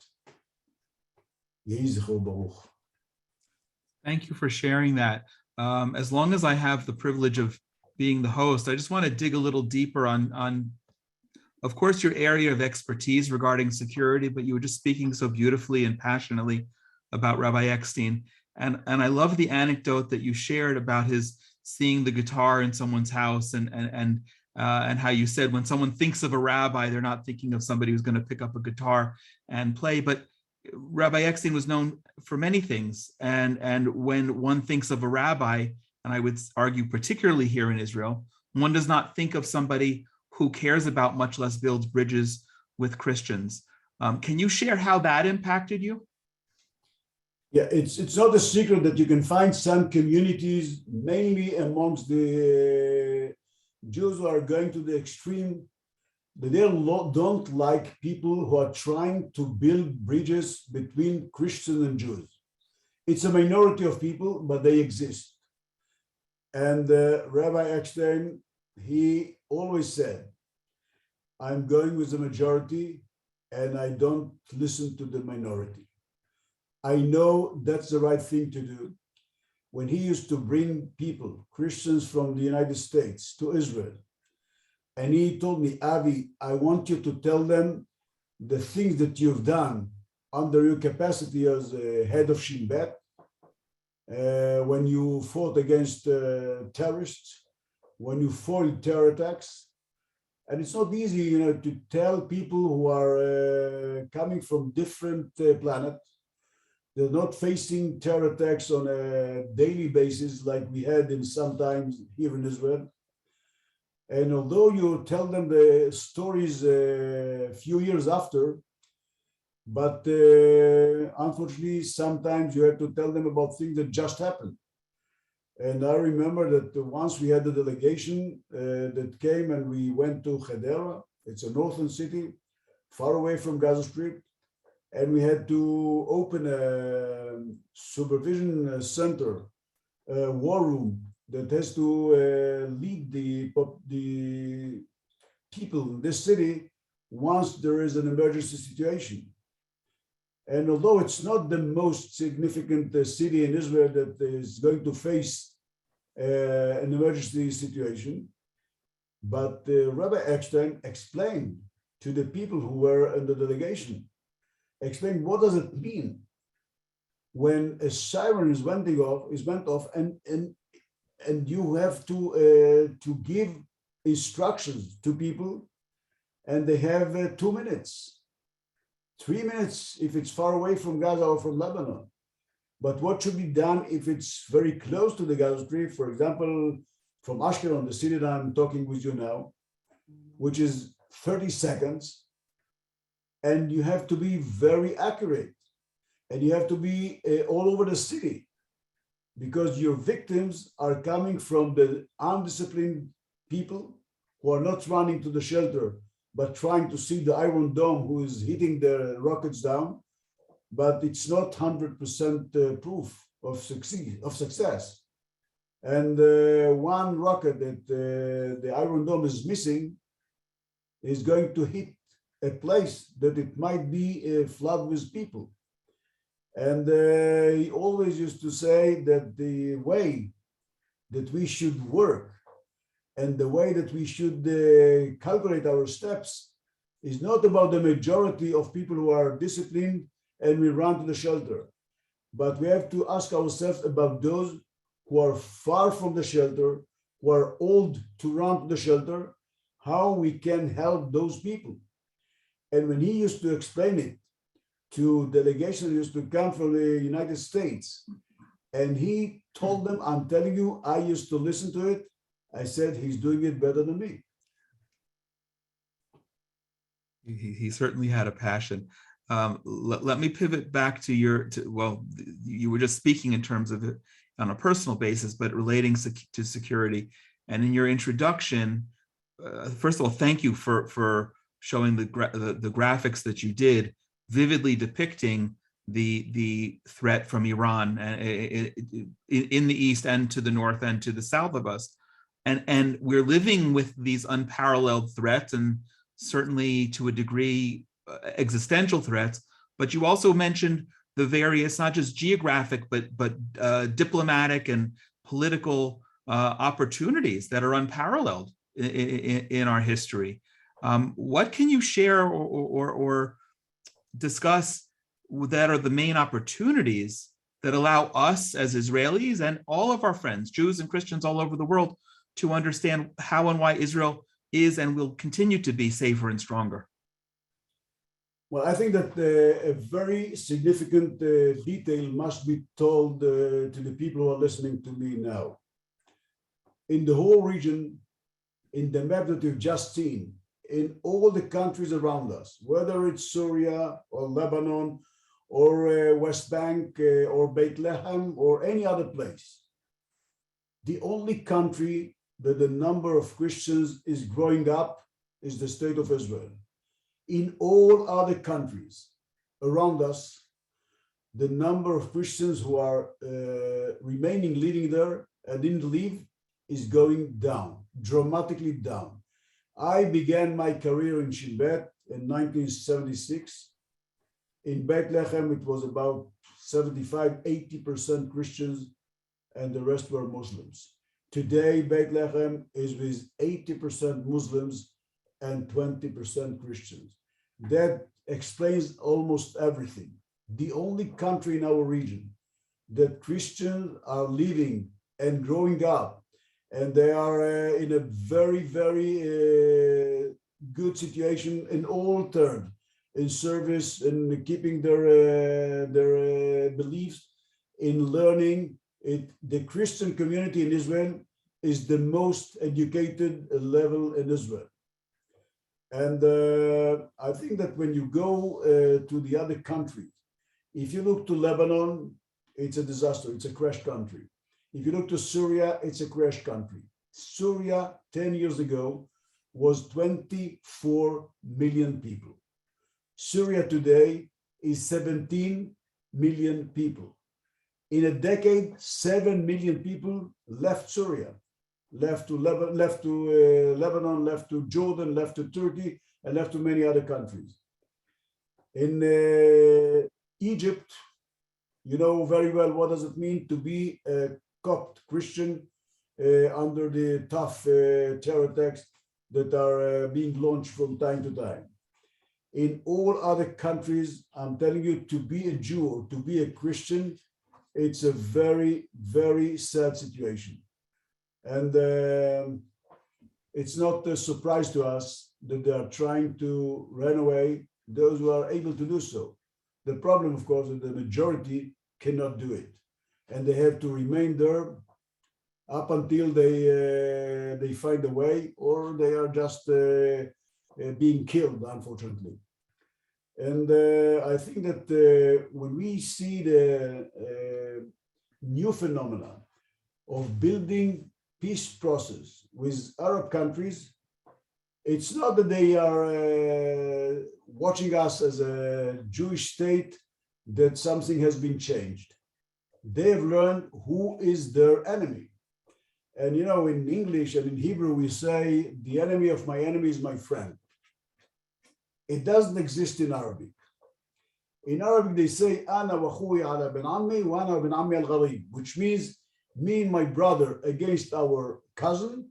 Yehi Zichro Baruch. Thank you for sharing that. As long as I have the privilege of being the host, I just want to dig a little deeper on, of course, your area of expertise regarding security, but you were just speaking so beautifully and passionately about Rabbi Eckstein. And I love the anecdote that you shared about his seeing the guitar in someone's house and how you said when someone thinks of a rabbi, they're not thinking of somebody who's going to pick up a guitar and play. But Rabbi Eckstein was known for many things. And when one thinks of a rabbi, and I would argue particularly here in Israel, one does not think of somebody who cares about, much less builds bridges with Christians. Can you share how that impacted you? Yeah, it's not a secret that you can find some communities, mainly amongst the Jews who are going to the extreme, that they don't like people who are trying to build bridges between Christians and Jews. It's a minority of people, but they exist. And Rabbi Eckstein, he always said, I'm going with the majority and I don't listen to the minority. I know that's the right thing to do. When he used to bring people, Christians from the United States to Israel, and he told me, Avi, I want you to tell them the things that you've done under your capacity as head of Shin Bet, when you fought against terrorists, when you fought terror attacks. And it's not easy, to tell people who are coming from different planets. They're not facing terror attacks on a daily basis like we had in sometimes here in Israel. And although you tell them the stories a few years after, but unfortunately, sometimes you have to tell them about things that just happened. And I remember that once we had a delegation that came and we went to Hadera. It's a northern city, far away from Gaza Strip. And we had to open a supervision center, a war room that has to lead the people in this city once there is an emergency situation. And although it's not the most significant city in Israel that is going to face an emergency situation, but Rabbi Eckstein explained to the people who were in the delegation, explain what does it mean when a siren is went off and you have to give instructions to people and they have 2 minutes, 3 minutes if it's far away from Gaza or from Lebanon. But what should be done if it's very close to the Gaza Strip, for example, from Ashkelon, the city that I'm talking with you now, which is 30 seconds, and you have to be very accurate, and you have to be all over the city, because your victims are coming from the undisciplined people who are not running to the shelter, but trying to see the Iron Dome who is hitting the rockets down, but it's not 100% proof of success. And one rocket that the Iron Dome is missing is going to hit a place that it might be flooded with people. And he always used to say that the way that we should work And the way that we should calculate our steps is not about the majority of people who are disciplined and we run to the shelter, but we have to ask ourselves about those who are far from the shelter, who are old to run to the shelter, how we can help those people. And when he used to explain it to delegations used to come from the United States, and he told them, I'm telling you, I used to listen to it. I said, he's doing it better than me. He certainly had a passion. Let me pivot back to you were just speaking in terms of it on a personal basis, but relating to security. And in your introduction, first of all, thank you for showing the graphics that you did, vividly depicting the threat from Iran in the east and to the north and to the south of us. And we're living with these unparalleled threats, and certainly to a degree existential threats. But you also mentioned the various, not just geographic, but diplomatic and political opportunities that are unparalleled in our history. What can you share or discuss that are the main opportunities that allow us as Israelis and all of our friends, Jews and Christians all over the world, to understand how and why Israel is and will continue to be safer and stronger? Well, I think that a very significant detail must be told to the people who are listening to me now. In the whole region, in the map that you've just seen, in all the countries around us, whether it's Syria or Lebanon or West Bank or Bethlehem or any other place, the only country that the number of Christians is growing up is the state of Israel. In all other countries around us, the number of Christians who are remaining living there and didn't leave is going down, dramatically down. I began my career in Shin Bet in 1976. In Bethlehem, it was about 75–80% Christians, and the rest were Muslims. Today, Bethlehem is with 80% Muslims and 20% Christians. That explains almost everything. The only country in our region that Christians are living and growing up, and they are in a very, very good situation in all terms, in service, in keeping their beliefs, in learning. The Christian community in Israel is the most educated level in Israel. And I think that when you go to the other countries, if you look to Lebanon, it's a disaster, it's a crash country. If you look to Syria, it's a crash country. Syria 10 years ago was 24 million people. Syria today is 17 million people. In a decade, 7 million people left Syria, left to Lebanon, left to Jordan, left to Turkey, and left to many other countries. In Egypt, you know very well what does it mean to be a Copt Christian under the tough terror attacks that are being launched from time to time. In all other countries, I'm telling you, to be a Jew or to be a Christian, it's a very, very sad situation. And it's not a surprise to us that they are trying to run away those who are able to do so. The problem, of course, is the majority cannot do it. And they have to remain there up until they find a way, or they are just being killed, unfortunately. And I think that when we see the new phenomena of building peace process with Arab countries, it's not that they are watching us as a Jewish state that something has been changed. They have learned who is their enemy. And you know, in English and in Hebrew, we say, the enemy of my enemy is my friend. It doesn't exist in Arabic. In Arabic, they say, Ana wa akhuyi ala bin ammi wa ana bin ammi al-gharib, which means me and my brother against our cousin,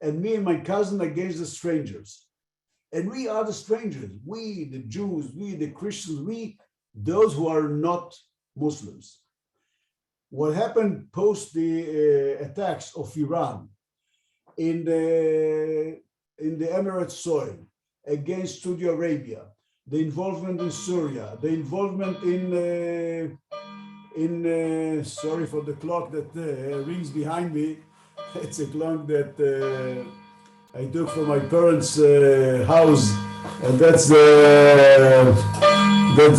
and me and my cousin against the strangers. And we are the strangers, we, the Jews, we, the Christians, we, those who are not Muslims. What happened post the attacks of Iran in the Emirates soil against Saudi Arabia, the involvement in Syria, the involvement in sorry for the clock that rings behind me. It's a clock that I took from my parents' house, and that's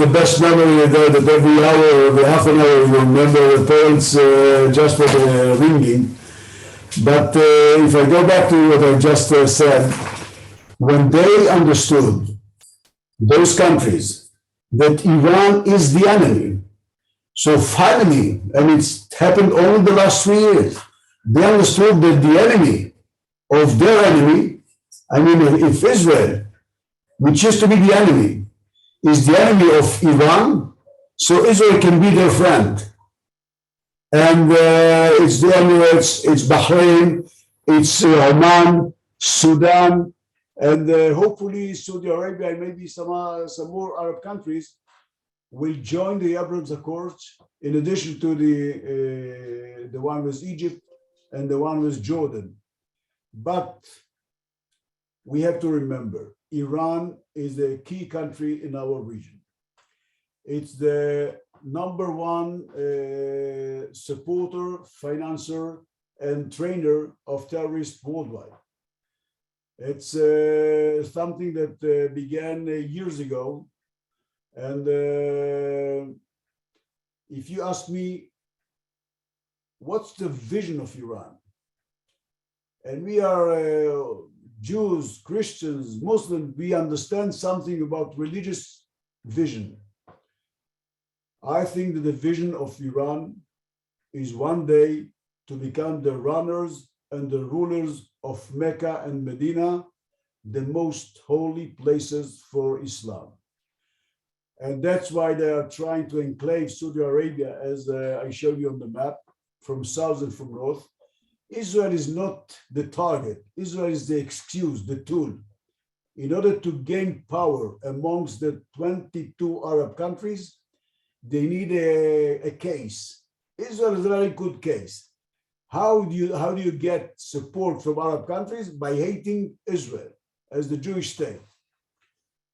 the best memory that every hour, every half an hour, you remember the parents just for the ringing. But if I go back to what I just said, when they understood, those countries, that Iran is the enemy, so finally, and it's happened only the last 3 years, they understood that the enemy of their enemy, I mean, if Israel, which used to be the enemy, is the enemy of Iran, so Israel can be their friend. And it's the Emirates, it's Bahrain, it's Oman, Sudan, and hopefully Saudi Arabia and maybe some more Arab countries will join the Abraham Accords, in addition to the one with Egypt and the one with Jordan. But we have to remember, Iran is a key country in our region. It's the number one supporter, financer, and trainer of terrorists worldwide. It's something that began years ago. And if you ask me, what's the vision of Iran? And we are Jews, Christians, Muslims, we understand something about religious vision. I think that the vision of Iran is one day to become the runners and the rulers of Mecca and Medina, the most holy places for Islam. And that's why they are trying to enclave Saudi Arabia, as I showed you on the map, from south and from north. Israel is not the target. Israel is the excuse, the tool. In order to gain power amongst the 22 Arab countries, they need a case. Israel is a very good case. How do you get support from Arab countries? By hating Israel as the Jewish state.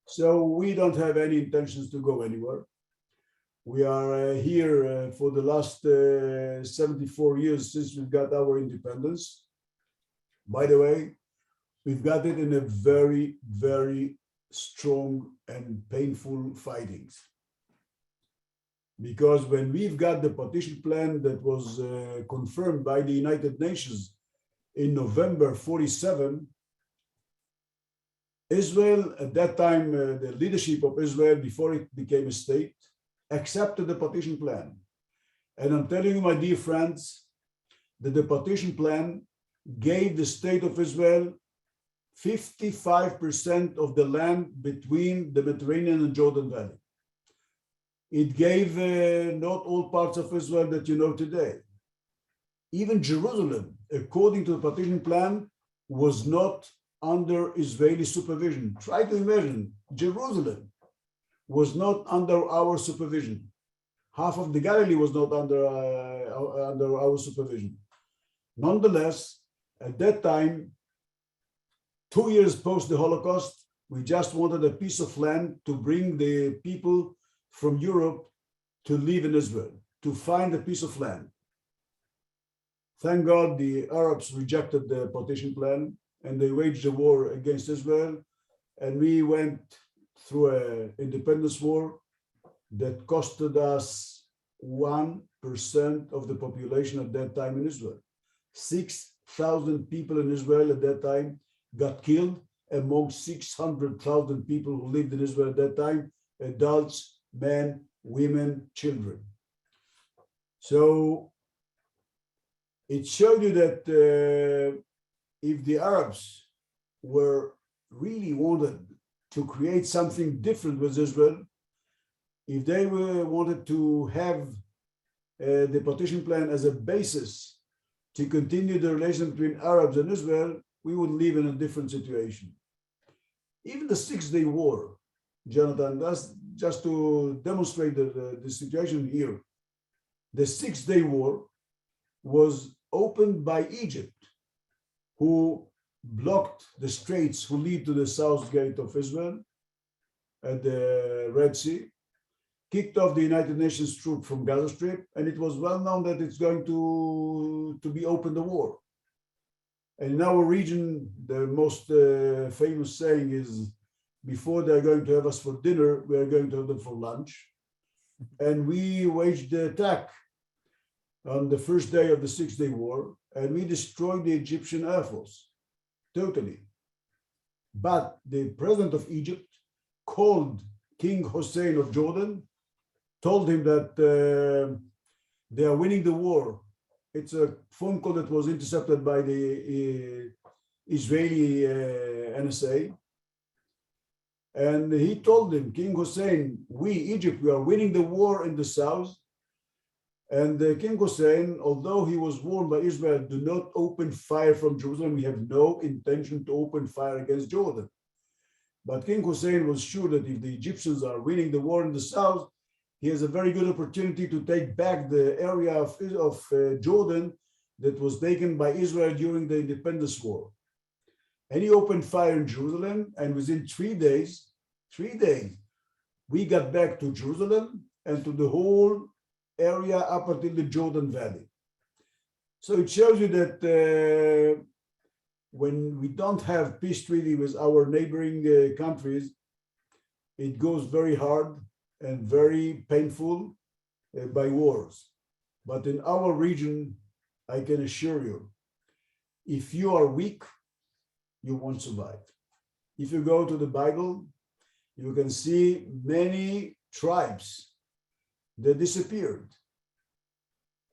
So we don't have any intentions to go anywhere. We are here for the last 74 years since we've got our independence. By the way, we've got it in a very, very strong and painful fightings. Because when we've got the partition plan that was confirmed by the United Nations in November 47, Israel, at that time, the leadership of Israel, before it became a state, accepted the partition plan. And I'm telling you, my dear friends, that the partition plan gave the state of Israel 55% of the land between the Mediterranean and Jordan Valley. It gave not all parts of Israel that you know today. Even Jerusalem, according to the partition plan, was not under Israeli supervision. Try to imagine, Jerusalem was not under our supervision. Half of the Galilee was not under our supervision. Nonetheless, at that time, 2 years post the Holocaust, we just wanted a piece of land to bring the people from Europe to live in Israel, to find a piece of land. Thank God the Arabs rejected the partition plan and they waged a war against Israel, and we went through an independence war that costed us 1% of the population at that time in Israel. 6,000 people in Israel at that time got killed among 600,000 people who lived in Israel at that time, adults, men, women, children. So it showed you that if the Arabs were really wanted to create something different with Israel, if they wanted to have the partition plan as a basis to continue the relation between Arabs and Israel, we would live in a different situation. Even the 6-Day War, Jonathan, that's just to demonstrate the situation here. The 6-Day War was opened by Egypt, who blocked the straits who lead to the south gate of Israel at the Red Sea, kicked off the United Nations troops from Gaza Strip, and it was well known that it's going to be open the war. And in our region, the most famous saying is, before they're going to have us for dinner, we are going to have them for lunch. And we waged the attack on the first day of the 6-Day War, and we destroyed the Egyptian Air Force, totally. But the president of Egypt called King Hussein of Jordan, told him that they are winning the war. It's a phone call that was intercepted by the Israeli NSA. And he told him, King Hussein, we, Egypt, we are winning the war in the south. And King Hussein, although he was warned by Israel, do not open fire from Jerusalem. We have no intention to open fire against Jordan. But King Hussein was sure that if the Egyptians are winning the war in the south, he has a very good opportunity to take back the area of Jordan that was taken by Israel during the independence war. And he opened fire in Jerusalem, and within 3 days, we got back to Jerusalem and to the whole area up until the Jordan Valley. So it shows you that when we don't have peace treaty with our neighboring countries, it goes very hard and very painful by wars. But in our region, I can assure you, if you are weak, you won't survive. If you go to the Bible, you can see many tribes that disappeared.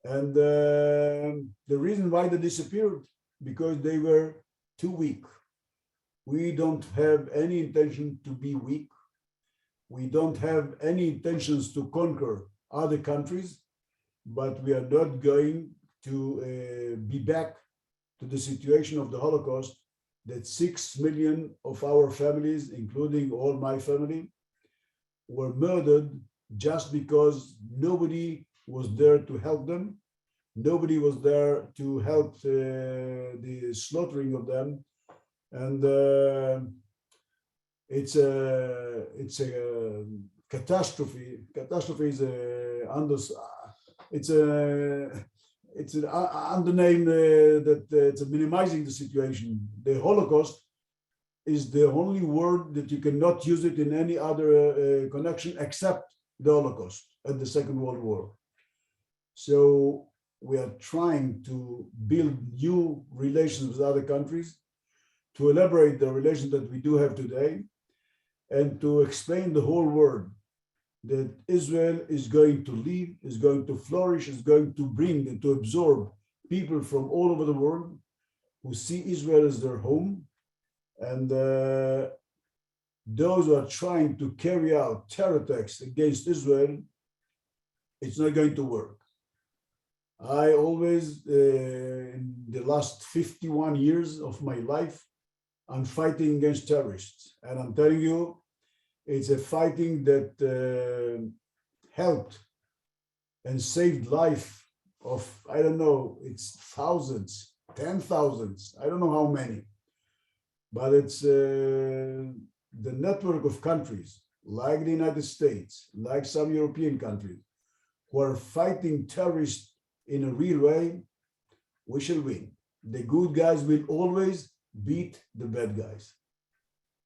And the reason why they disappeared, because they were too weak. We don't have any intention to be weak. We don't have any intentions to conquer other countries, but we are not going to be back to the situation of the Holocaust that 6 million of our families, including all my family, were murdered just because nobody was there to help them. Nobody was there to help the slaughtering of them. And it's a catastrophe. Catastrophe is it's an undername that it's minimizing the situation. The Holocaust is the only word that you cannot use it in any other connection except the Holocaust and the Second World War. So we are trying to build new relations with other countries, to elaborate the relations that we do have today, and to explain the whole world that Israel is going to live, is going to flourish, is going to bring and to absorb people from all over the world who see Israel as their home. And those who are trying to carry out terror attacks against Israel, it's not going to work. I always, in the last 51 years of my life, I'm fighting against terrorists. And I'm telling you, it's a fighting that helped and saved life of, I don't know, it's thousands, 10,000s, I don't know how many. But it's the network of countries like the United States, like some European countries, who are fighting terrorists in a real way. We shall win. The good guys will always beat the bad guys.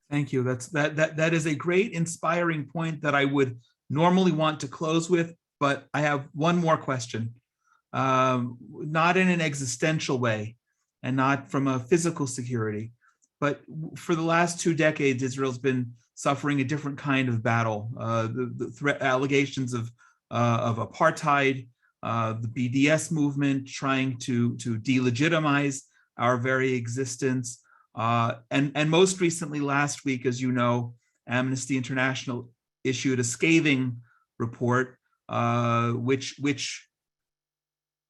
Thank you. That is a great, inspiring point that I would normally want to close with, but I have one more question, not in an existential way and not from a physical security, but for the last 2 decades, Israel's been suffering a different kind of battle. The threat allegations of apartheid, the BDS movement trying to delegitimize our very existence. And most recently, last week, as you know, Amnesty International issued a scathing report, which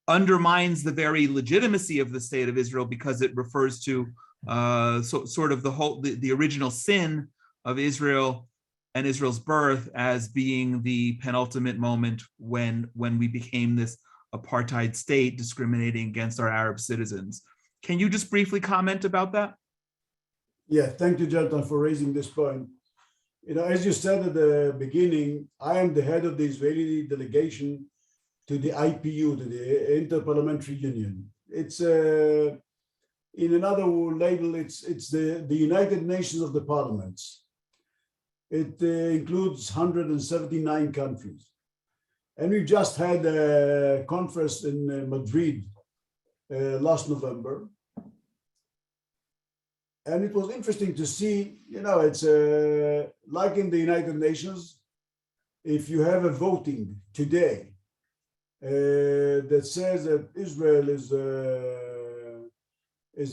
undermines the very legitimacy of the state of Israel because it refers to so sort of the original sin of Israel and Israel's birth as being the penultimate moment when we became this apartheid state discriminating against our Arab citizens. Can you just briefly comment about that? Yeah, thank you, Jonathan, for raising this point. You know, as you said at the beginning, I am the head of the Israeli delegation to the IPU, to the Inter-Parliamentary Union. It's in another label, it's the United Nations of the Parliaments. It includes 179 countries. And we just had a conference in Madrid last November. And it was interesting to see, you know, it's like in the United Nations, if you have a voting today that says that Israel is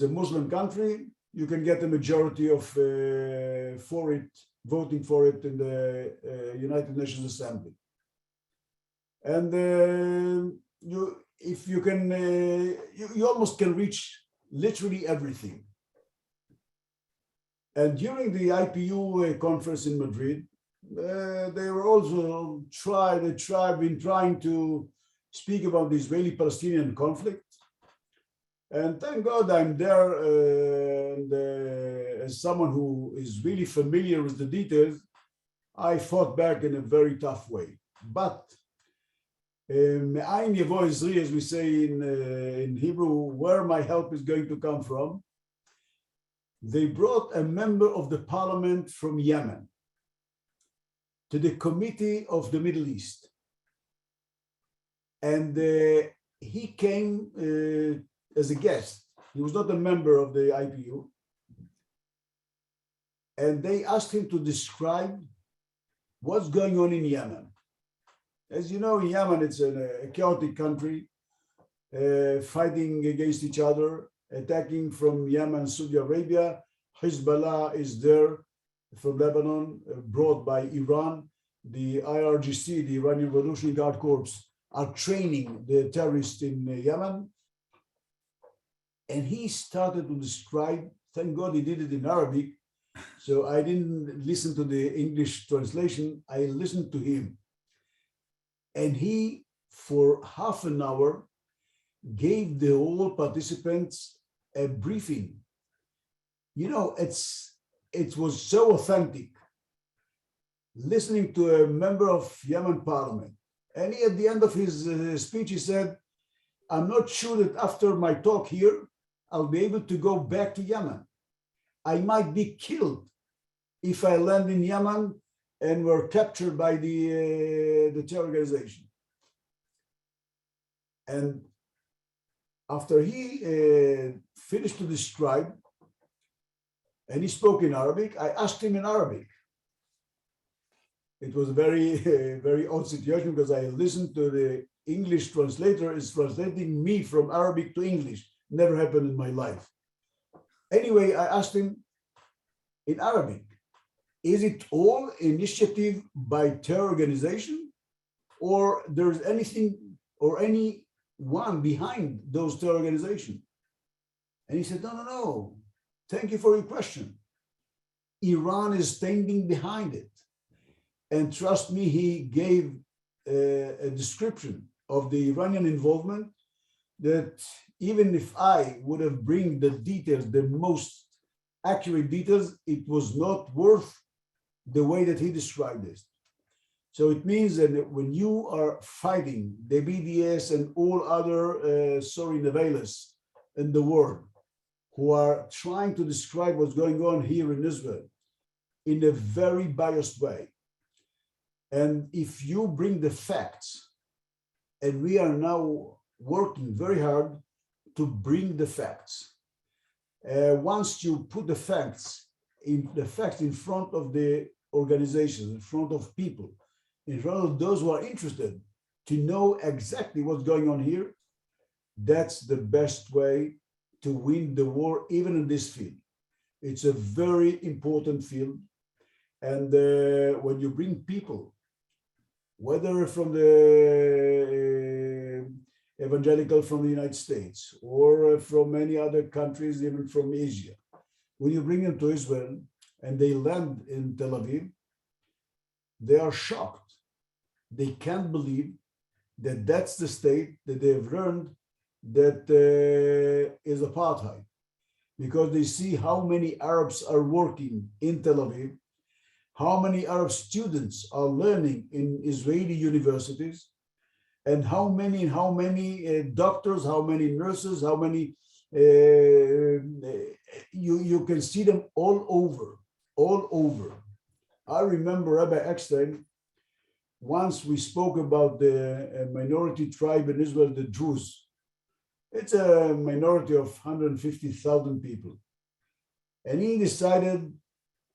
a Muslim country, you can get a majority of voting for it in the United Nations Assembly. And you almost can reach literally everything. And during the IPU conference in Madrid, they were also been trying to speak about the Israeli-Palestinian conflict. And thank God I'm there, and as someone who is really familiar with the details, I fought back in a very tough way. But me'ayin yavo ezri, as we say in Hebrew, where my help is going to come from. They brought a member of the parliament from Yemen to the Committee of the Middle East. And he came as a guest. He was not a member of the IPU. And they asked him to describe what's going on in Yemen. As you know, in Yemen, it's a chaotic country, fighting against each other, attacking from Yemen, Saudi Arabia. Hezbollah is there from Lebanon, brought by Iran. The IRGC, the Iranian Revolutionary Guard Corps, are training the terrorists in Yemen. And he started to describe, thank God he did it in Arabic, so I didn't listen to the English translation, I listened to him. And he, for half an hour, gave the whole participants a briefing. You know, it was so authentic, listening to a member of Yemen parliament. And he, at the end of his speech, he said, I'm not sure that after my talk here, I'll be able to go back to Yemen. I might be killed if I land in Yemen and were captured by the terror organization. And after he finished to describe, and he spoke in Arabic, I asked him in Arabic. It was a very, very odd situation because I listened to the English translator is translating me from Arabic to English. Never happened in my life. Anyway, I asked him in Arabic, is it all initiative by terror organization, or there's anything or anyone behind those terror organizations? And he said, no. Thank you for your question. Iran is standing behind it. And trust me, he gave a description of the Iranian involvement that even if I would have bring the details, the most accurate details, it was not worth the way that he described this. So it means that when you are fighting the BDS and all other nevelas in the world who are trying to describe what's going on here in Israel in a very biased way, and if you bring the facts, and we are now working very hard to bring the facts. Once you put the facts in front of the organizations, in front of people, in front of those who are interested to know exactly what's going on here, that's the best way to win the war, even in this field. It's a very important field. And when you bring people, whether from the evangelical from the United States or from many other countries, even from Asia, when you bring them to Israel and they land in Tel Aviv, they are shocked. They can't believe that that's the state that they've learned that is apartheid, because they see how many Arabs are working in Tel Aviv, how many Arab students are learning in Israeli universities, and how many doctors, how many nurses, how many you can see them all over. I remember Rabbi Eckstein, once we spoke about the minority tribe in Israel, the Druze. It's a minority of 150,000 people. And he decided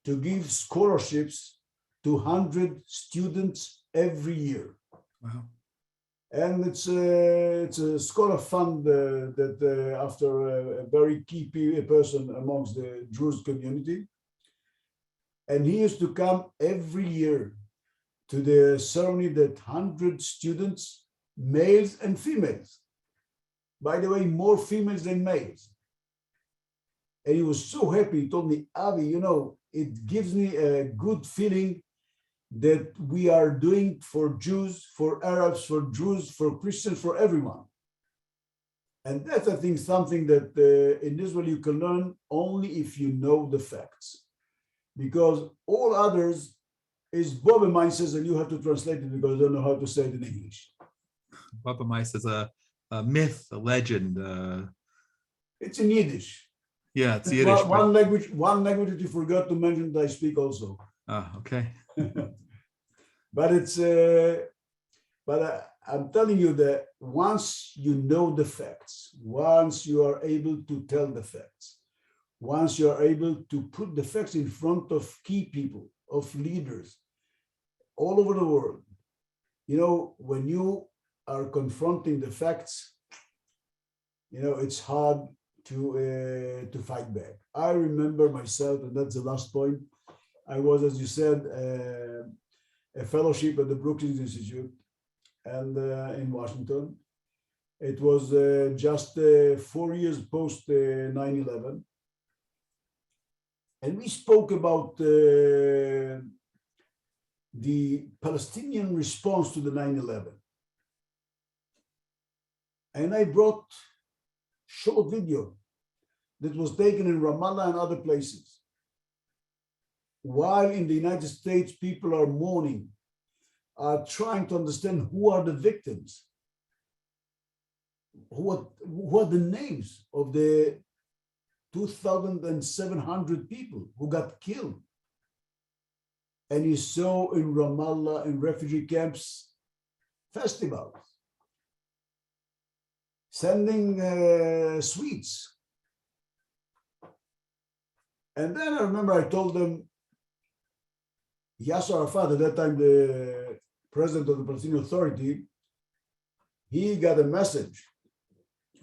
to give scholarships to 100 students every year. Wow. And it's a scholar fund that after a very key person amongst the Druze community. And he used to come every year to the ceremony that 100 students, males and females, by the way, more females than males. And he was so happy. He told me, Avi, you know, it gives me a good feeling that we are doing for Jews, for Arabs, for Druze, for Christians, for everyone. And that's, I think, something that in Israel you can learn only if you know the facts. Because all others is Bobemaises, and you have to translate it because I don't know how to say it in English. Baba Mice is a myth, a legend. It's in Yiddish. Yeah, it's Yiddish. One language that you forgot to mention that I speak also. Ah, okay. But it's, I'm telling you that once you know the facts, once you are able to tell the facts, once you are able to put the facts in front of key people, of leaders all over the world, you know, when you are confronting the facts, you know, it's hard to fight back. I remember myself, and that's the last point. I was, as you said, a fellowship at the Brookings Institute and in Washington. It was just 4 years post 9/11. And we spoke about the Palestinian response to the 9/11. And I brought short video that was taken in Ramallah and other places. While in the United States, people are mourning, are trying to understand who are the victims, who are the names of the 2,700 people who got killed. And you saw in Ramallah, in refugee camps, festivals, sending sweets. And then I remember I told them, Yasser Arafat, at that time the president of the Palestinian Authority, he got a message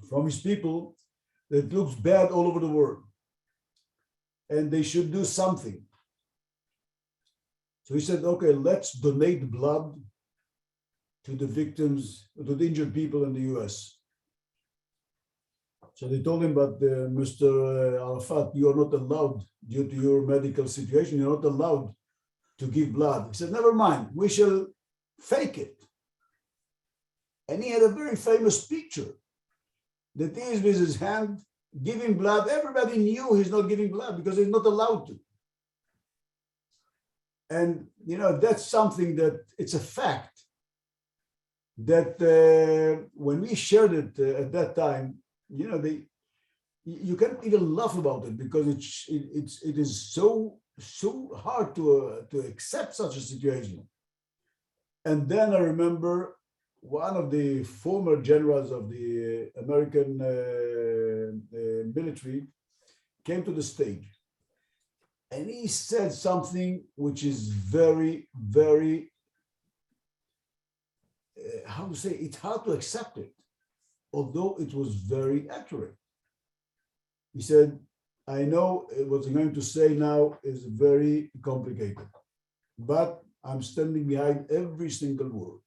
from his people that looks bad all over the world, and they should do something. So he said, okay, let's donate blood to the victims, to the injured people in the US. So they told him, but Mr. Arafat, you are not allowed, due to your medical situation, you're not allowed to give blood. He said, never mind, we shall fake it. And he had a very famous picture that he is with his hand giving blood. Everybody knew he's not giving blood because he's not allowed to. And, you know, that's something that it's a fact that when we shared it at that time, you know, you can't even laugh about it because it is so hard to accept such a situation. And then I remember one of the former generals of the American military came to the stage, and he said something which is very, very, how to say, it's hard to accept it, although it was very accurate. He said, I know what I'm going to say now is very complicated, but I'm standing behind every single word.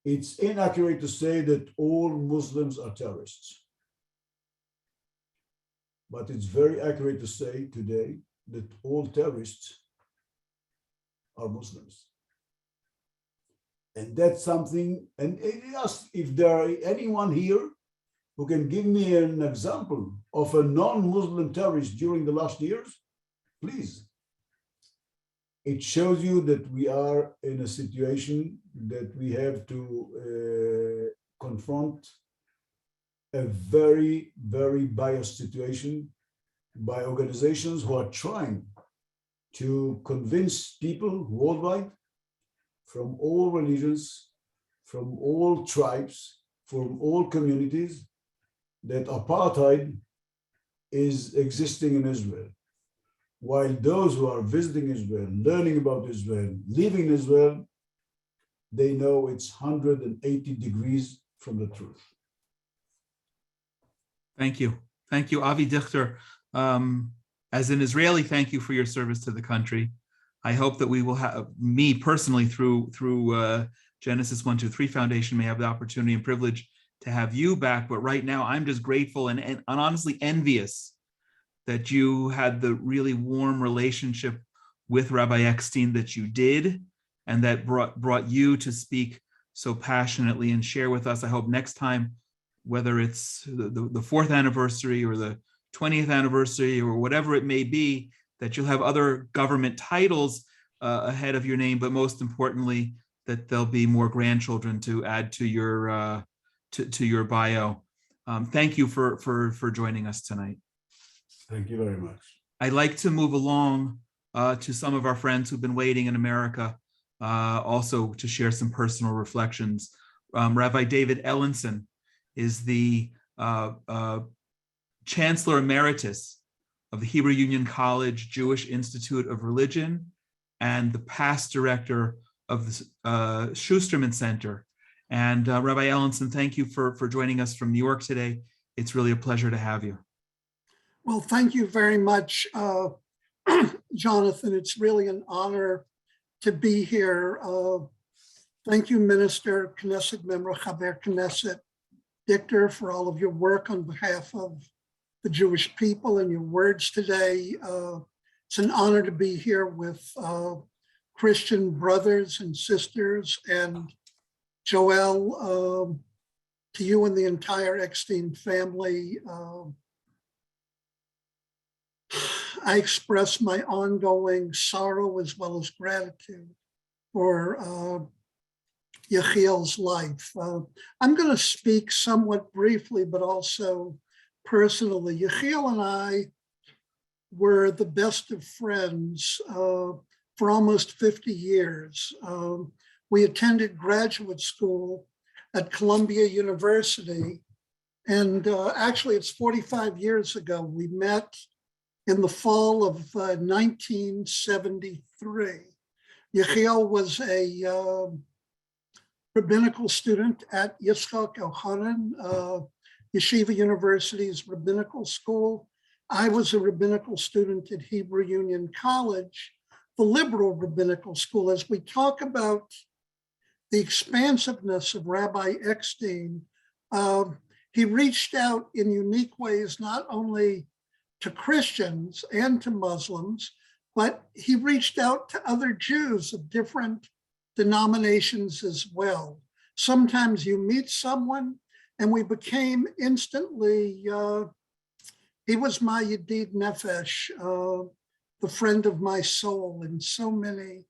It's inaccurate to say that all Muslims are terrorists. but it's very accurate to say today that all terrorists are Muslims. And that's something, and ask if there are anyone here who can give me an example of a non-Muslim terrorist during the last years, please. It shows you that we are in a situation that we have to confront a very, very biased situation by organizations who are trying to convince people worldwide from all religions, from all tribes, from all communities, that apartheid is existing in Israel. While those who are visiting Israel, learning about Israel, living in Israel, they know it's 180 degrees from the truth. Thank you. Thank you, Avi Dichter. As an Israeli, thank you for your service to the country. I hope that we will have, me personally, through Genesis 123 Foundation, may have the opportunity and privilege to have you back. But right now, I'm just grateful and honestly envious that you had the really warm relationship with Rabbi Eckstein that you did, and that brought you to speak so passionately and share with us. I hope next time, whether it's the 4th anniversary or the 20th anniversary or whatever it may be, that you'll have other government titles ahead of your name, but most importantly, that there'll be more grandchildren to add to your bio. Thank you for joining us tonight. Thank you very much. I'd like to move along to some of our friends who've been waiting in America, also to share some personal reflections. Rabbi David Ellenson is the Chancellor Emeritus of the Hebrew Union College Jewish Institute of Religion and the past director of the Schusterman Center. And Rabbi Ellenson, thank you for joining us from New York today. It's really a pleasure to have you. Well, thank you very much, Jonathan. It's really an honor to be here. Thank you, Minister, Knesset Member Chaber Knesset Dichter, for all of your work on behalf of the Jewish people and your words today. It's an honor to be here with Christian brothers and sisters, and Joel, to you and the entire Eckstein family. I express my ongoing sorrow as well as gratitude for Yechiel's life. I'm going to speak somewhat briefly, but also personally. Yechiel and I were the best of friends for almost 50 years. We attended graduate school at Columbia University, and actually it's 45 years ago. We met in the fall of 1973. Yechiel was a rabbinical student at Yitzchak Elchanan, Yeshiva University's rabbinical school. I was a rabbinical student at Hebrew Union College, the liberal rabbinical school. As we talk about the expansiveness of Rabbi Eckstein, he reached out in unique ways, not only to Christians and to Muslims, but he reached out to other Jews of different denominations as well. Sometimes you meet someone and we became instantly, he was my Yedid Nefesh, the friend of my soul in so many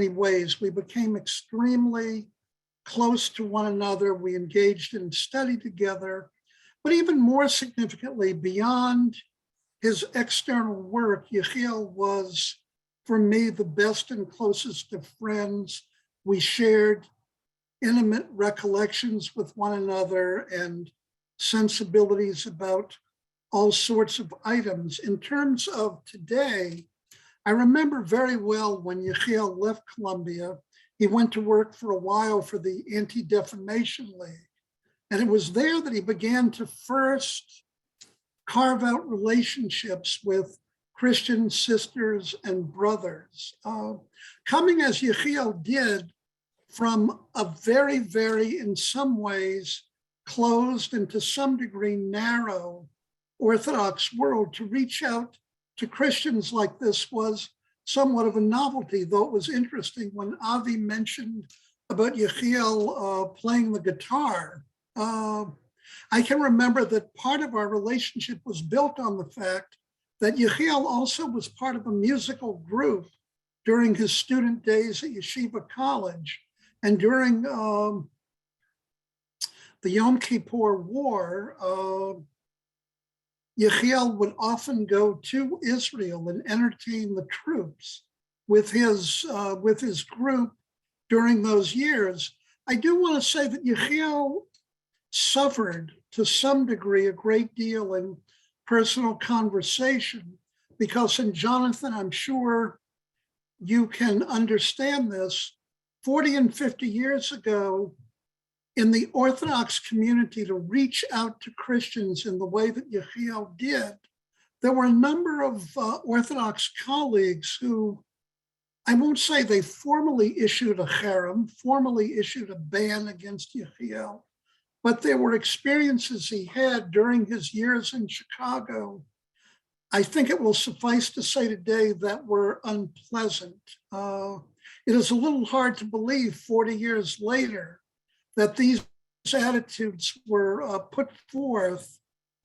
ways. We became extremely close to one another. We engaged in study together, but even more significantly, beyond his external work, Yechiel was, for me, the best and closest of friends. We shared intimate recollections with one another and sensibilities about all sorts of items. In terms of today, I remember very well when Yechiel left Columbia, he went to work for a while for the Anti-Defamation League. And it was there that he began to first carve out relationships with Christian sisters and brothers. Coming as Yechiel did from a very, very, in some ways, closed and to some degree narrow Orthodox world to reach out to Christians like this was somewhat of a novelty, though it was interesting when Avi mentioned about Yechiel playing the guitar. I can remember that part of our relationship was built on the fact that Yechiel also was part of a musical group during his student days at Yeshiva College. And during the Yom Kippur War, Yechiel would often go to Israel and entertain the troops with his group during those years. I do want to say that Yechiel suffered to some degree a great deal in personal conversation, because, and Jonathan, I'm sure you can understand this, 40 and 50 years ago, in the Orthodox community, to reach out to Christians in the way that Yechiel did, there were a number of Orthodox colleagues who, I won't say they formally issued a cherem, formally issued a ban against Yechiel, but there were experiences he had during his years in Chicago. I think it will suffice to say today that were unpleasant. It is a little hard to believe 40 years later that these attitudes were put forth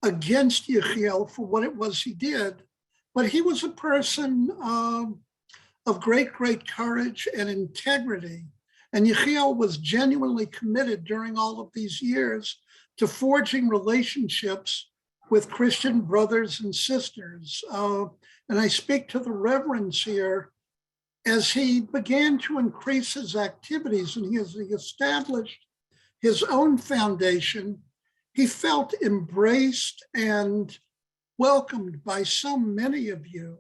against Yechiel for what it was he did. But he was a person of great, great courage and integrity. And Yechiel was genuinely committed during all of these years to forging relationships with Christian brothers and sisters. And I speak to the reverends here, as he began to increase his activities and he established his own foundation, he felt embraced and welcomed by so many of you.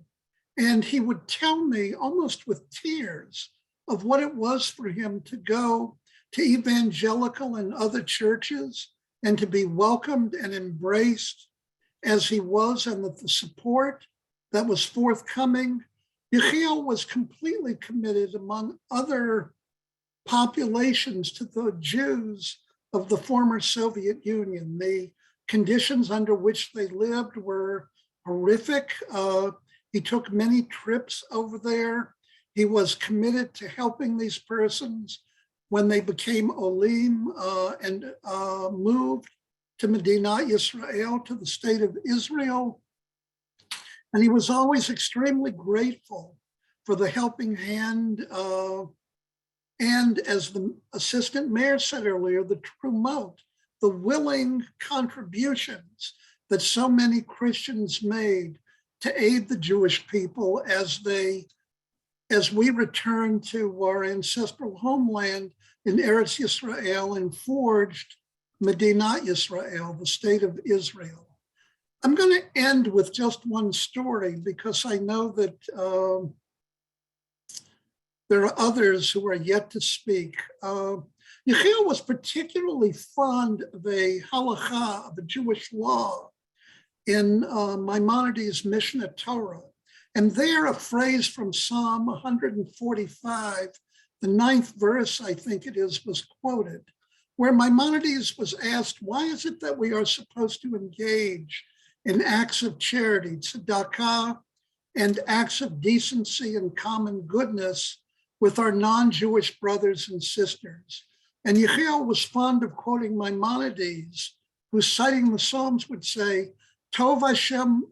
And he would tell me almost with tears of what it was for him to go to evangelical and other churches and to be welcomed and embraced as he was, and that the support that was forthcoming. Yechiel was completely committed, among other populations, to the Jews of the former Soviet Union. The conditions under which they lived were horrific. He took many trips over there. He was committed to helping these persons when they became Olim and moved to Medinat Yisrael, to the state of Israel. And he was always extremely grateful for the helping hand. And as the assistant mayor said earlier, the trumot, the willing contributions that so many Christians made to aid the Jewish people as we return to our ancestral homeland in Eretz Yisrael and forged Medinat Yisrael, the state of Israel. I'm going to end with just one story, because I know that there are others who are yet to speak. Yechiel was particularly fond of a halakha, of a Jewish law, in Maimonides' Mishnah Torah. And there a phrase from Psalm 145, the 9th verse, I think it is, was quoted, where Maimonides was asked, why is it that we are supposed to engage in acts of charity, tzedakah, and acts of decency and common goodness with our non-Jewish brothers and sisters? And Yechiel was fond of quoting Maimonides, who, citing the Psalms, would say, Tov Hashem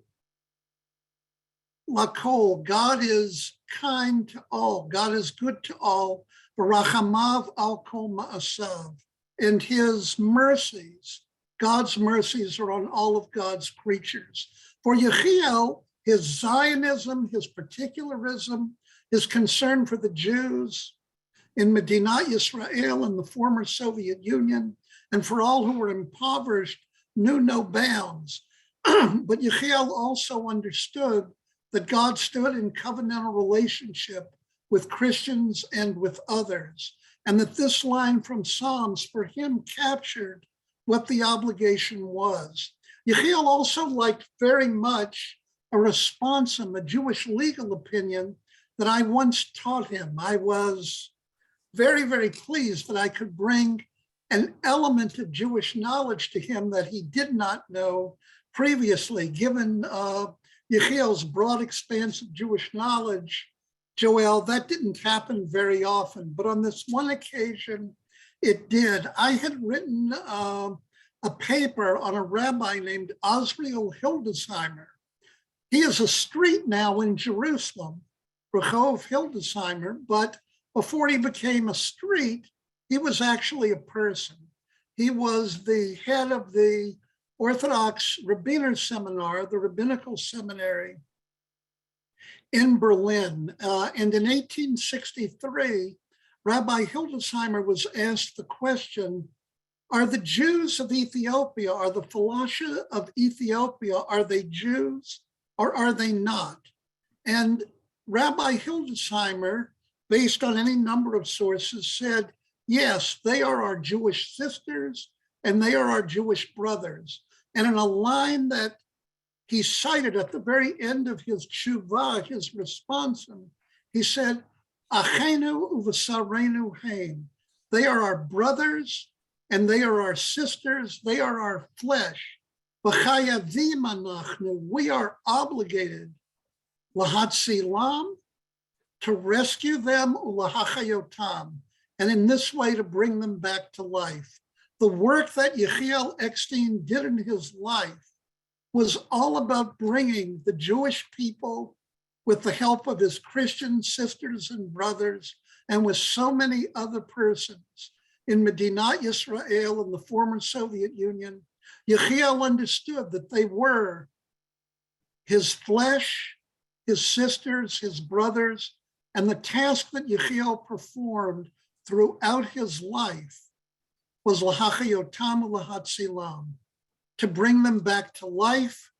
lakol, God is kind to all, God is good to all, v'rachamav al kol ma'asav, and his mercies, God's mercies, are on all of God's creatures. For Yechiel, his Zionism, his particularism, his concern for the Jews in Medinat Yisrael in the former Soviet Union, and for all who were impoverished, knew no bounds. But Yechiel also understood that God stood in covenantal relationship with Christians and with others, and that this line from Psalms for him captured what the obligation was. Yechiel also liked very much a responsum, a Jewish legal opinion that I once taught him. I was very, very pleased that I could bring an element of Jewish knowledge to him that he did not know, previously, given Yechiel's broad expanse of Jewish knowledge, Joel, that didn't happen very often, but on this one occasion, it did. I had written a paper on a rabbi named Azriel Hildesheimer. He is a street now in Jerusalem, Rehov Hildesheimer, but before he became a street, he was actually a person. He was the head of the Orthodox Rabbiner Seminar, the Rabbinical Seminary in Berlin. And in 1863, Rabbi Hildesheimer was asked the question, are the Jews of Ethiopia, are the Falasha of Ethiopia, are they Jews or are they not? And Rabbi Hildesheimer, based on any number of sources, said, yes, they are our Jewish sisters and they are our Jewish brothers. And in a line that he cited at the very end of his tshuva, his responsum, he said, Achenu uvasarenu heim. They are our brothers and they are our sisters, they are our flesh. V'chayavim anachnu, we are obligated lahatzilam, to rescue them, ulahachayotam, and in this way to bring them back to life. The work that Yechiel Eckstein did in his life was all about bringing the Jewish people, with the help of his Christian sisters and brothers, and with so many other persons in Medinat Yisrael in the former Soviet Union. Yechiel understood that they were his flesh, his sisters, his brothers, and the task that Yechiel performed throughout his life was lahachayotam lahatzilam, to bring them back to life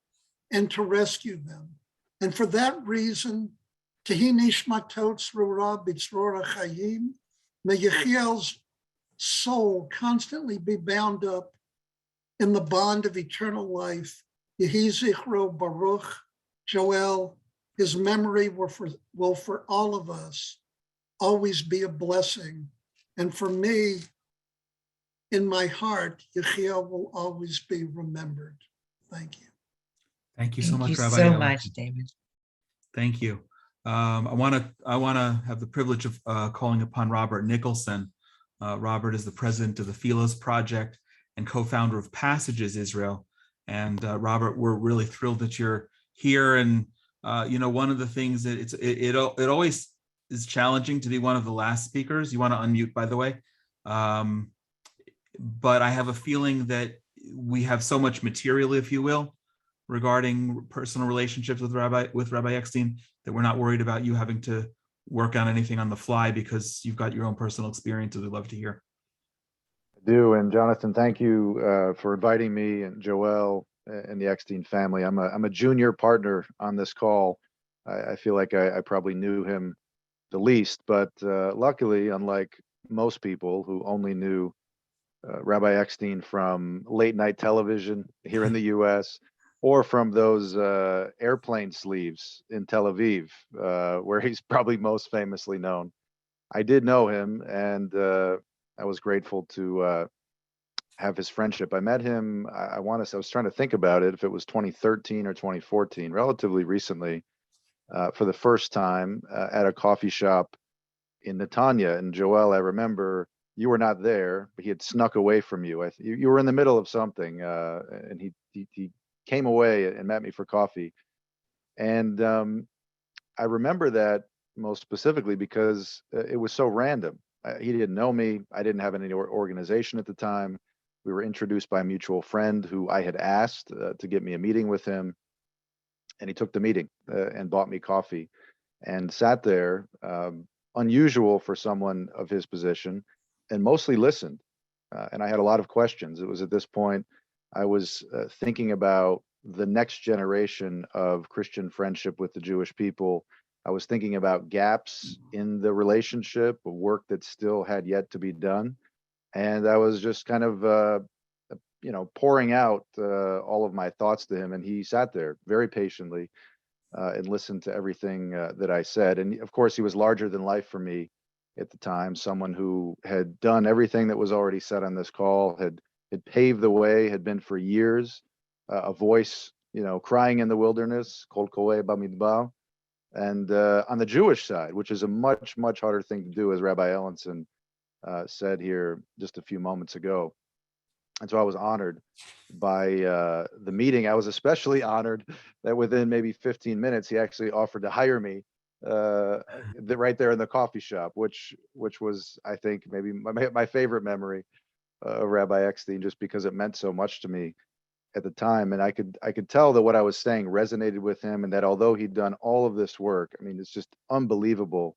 and to rescue them. And for that reason, Tehi nishmatot tzrura b'tzror hachayim, may Yechiel's soul constantly be bound up in the bond of eternal life. Yehi zichro baruch, Joel, his memory will for all of us always be a blessing. And for me, in my heart, Yechiel will always be remembered. Thank you. Thank you so much, Thank you Rabbi. so Ellen. much, David. Thank you. I want to have the privilege of calling upon Robert Nicholson. Robert is the president of the Philos Project and co-founder of Passages Israel. And Robert, we're really thrilled that you're here. And one of the things that it always is challenging to be one of the last speakers. You want to unmute, by the way. But I have a feeling that we have so much material, if you will, regarding personal relationships with Rabbi Eckstein, that we're not worried about you having to work on anything on the fly, because you've got your own personal experiences we'd love to hear. I do, and Jonathan, thank you for inviting me and Joel and the Eckstein family. I'm a junior partner on this call. I feel like I probably knew him the least, but luckily, unlike most people who only knew Rabbi Eckstein from late night television here in the US, or from those airplane sleeves in Tel Aviv, where he's probably most famously known. I did know him, and I was grateful to have his friendship. I met him, I was trying to think about it, if it was 2013 or 2014, relatively recently, for the first time at a coffee shop in Netanya. And Joel, I remember you were not there, but he had snuck away from you. You were in the middle of something, and he came away and met me for coffee. And I remember that most specifically because it was so random. He didn't know me. I didn't have any organization at the time. We were introduced by a mutual friend who I had asked to get me a meeting with him. And he took the meeting and bought me coffee and sat there, unusual for someone of his position, and mostly listened. And I had a lot of questions. It was at this point I was thinking about the next generation of Christian friendship with the Jewish people. I was thinking about gaps in the relationship, work that still had yet to be done. And I was just kind of, pouring out all of my thoughts to him. And he sat there very patiently and listened to everything that I said. And of course, he was larger than life for me at the time, someone who had done everything that was already said on this call, had paved the way, had been for years a voice, crying in the wilderness, kol koeh bamidbar. And on the Jewish side, which is a much, much harder thing to do, as Rabbi Ellenson said here just a few moments ago. And so I was honored by the meeting. I was especially honored that within maybe 15 minutes, he actually offered to hire me right there in the coffee shop, which was, I think, maybe my favorite memory of Rabbi Eckstein, just because it meant so much to me at the time. And I could tell that what I was saying resonated with him, and that although he'd done all of this work, I mean, it's just unbelievable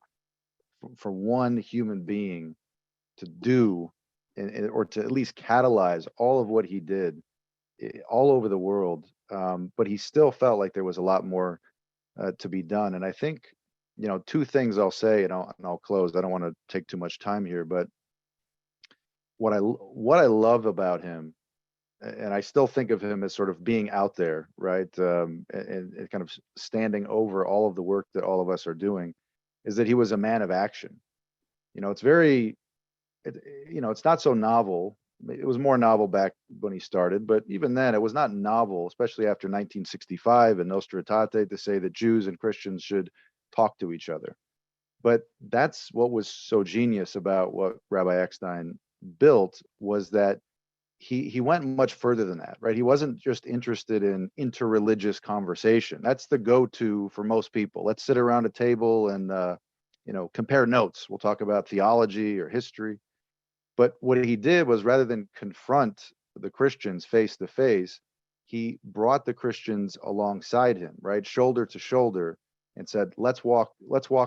for one human being to do or to at least catalyze all of what he did all over the world. But he still felt like there was a lot more to be done. And I think, two things I'll say, and I'll close. I don't want to take too much time here, but what I love about him, and I still think of him as sort of being out there, right? And kind of standing over all of the work that all of us are doing, is that he was a man of action. It's very, it's not so novel. It was more novel back when he started, but even then it was not novel, especially after 1965 and Nostra Aetate, to say that Jews and Christians should talk to each other. But that's what was so genius about what Rabbi Eckstein built, was that he went much further than that, right? He wasn't just interested in interreligious conversation. That's the go-to for most people. Let's sit around a table and compare notes. We'll talk about theology or history. But what he did was, rather than confront the Christians face to face, he brought the Christians alongside him, right, shoulder to shoulder, and said, let's walk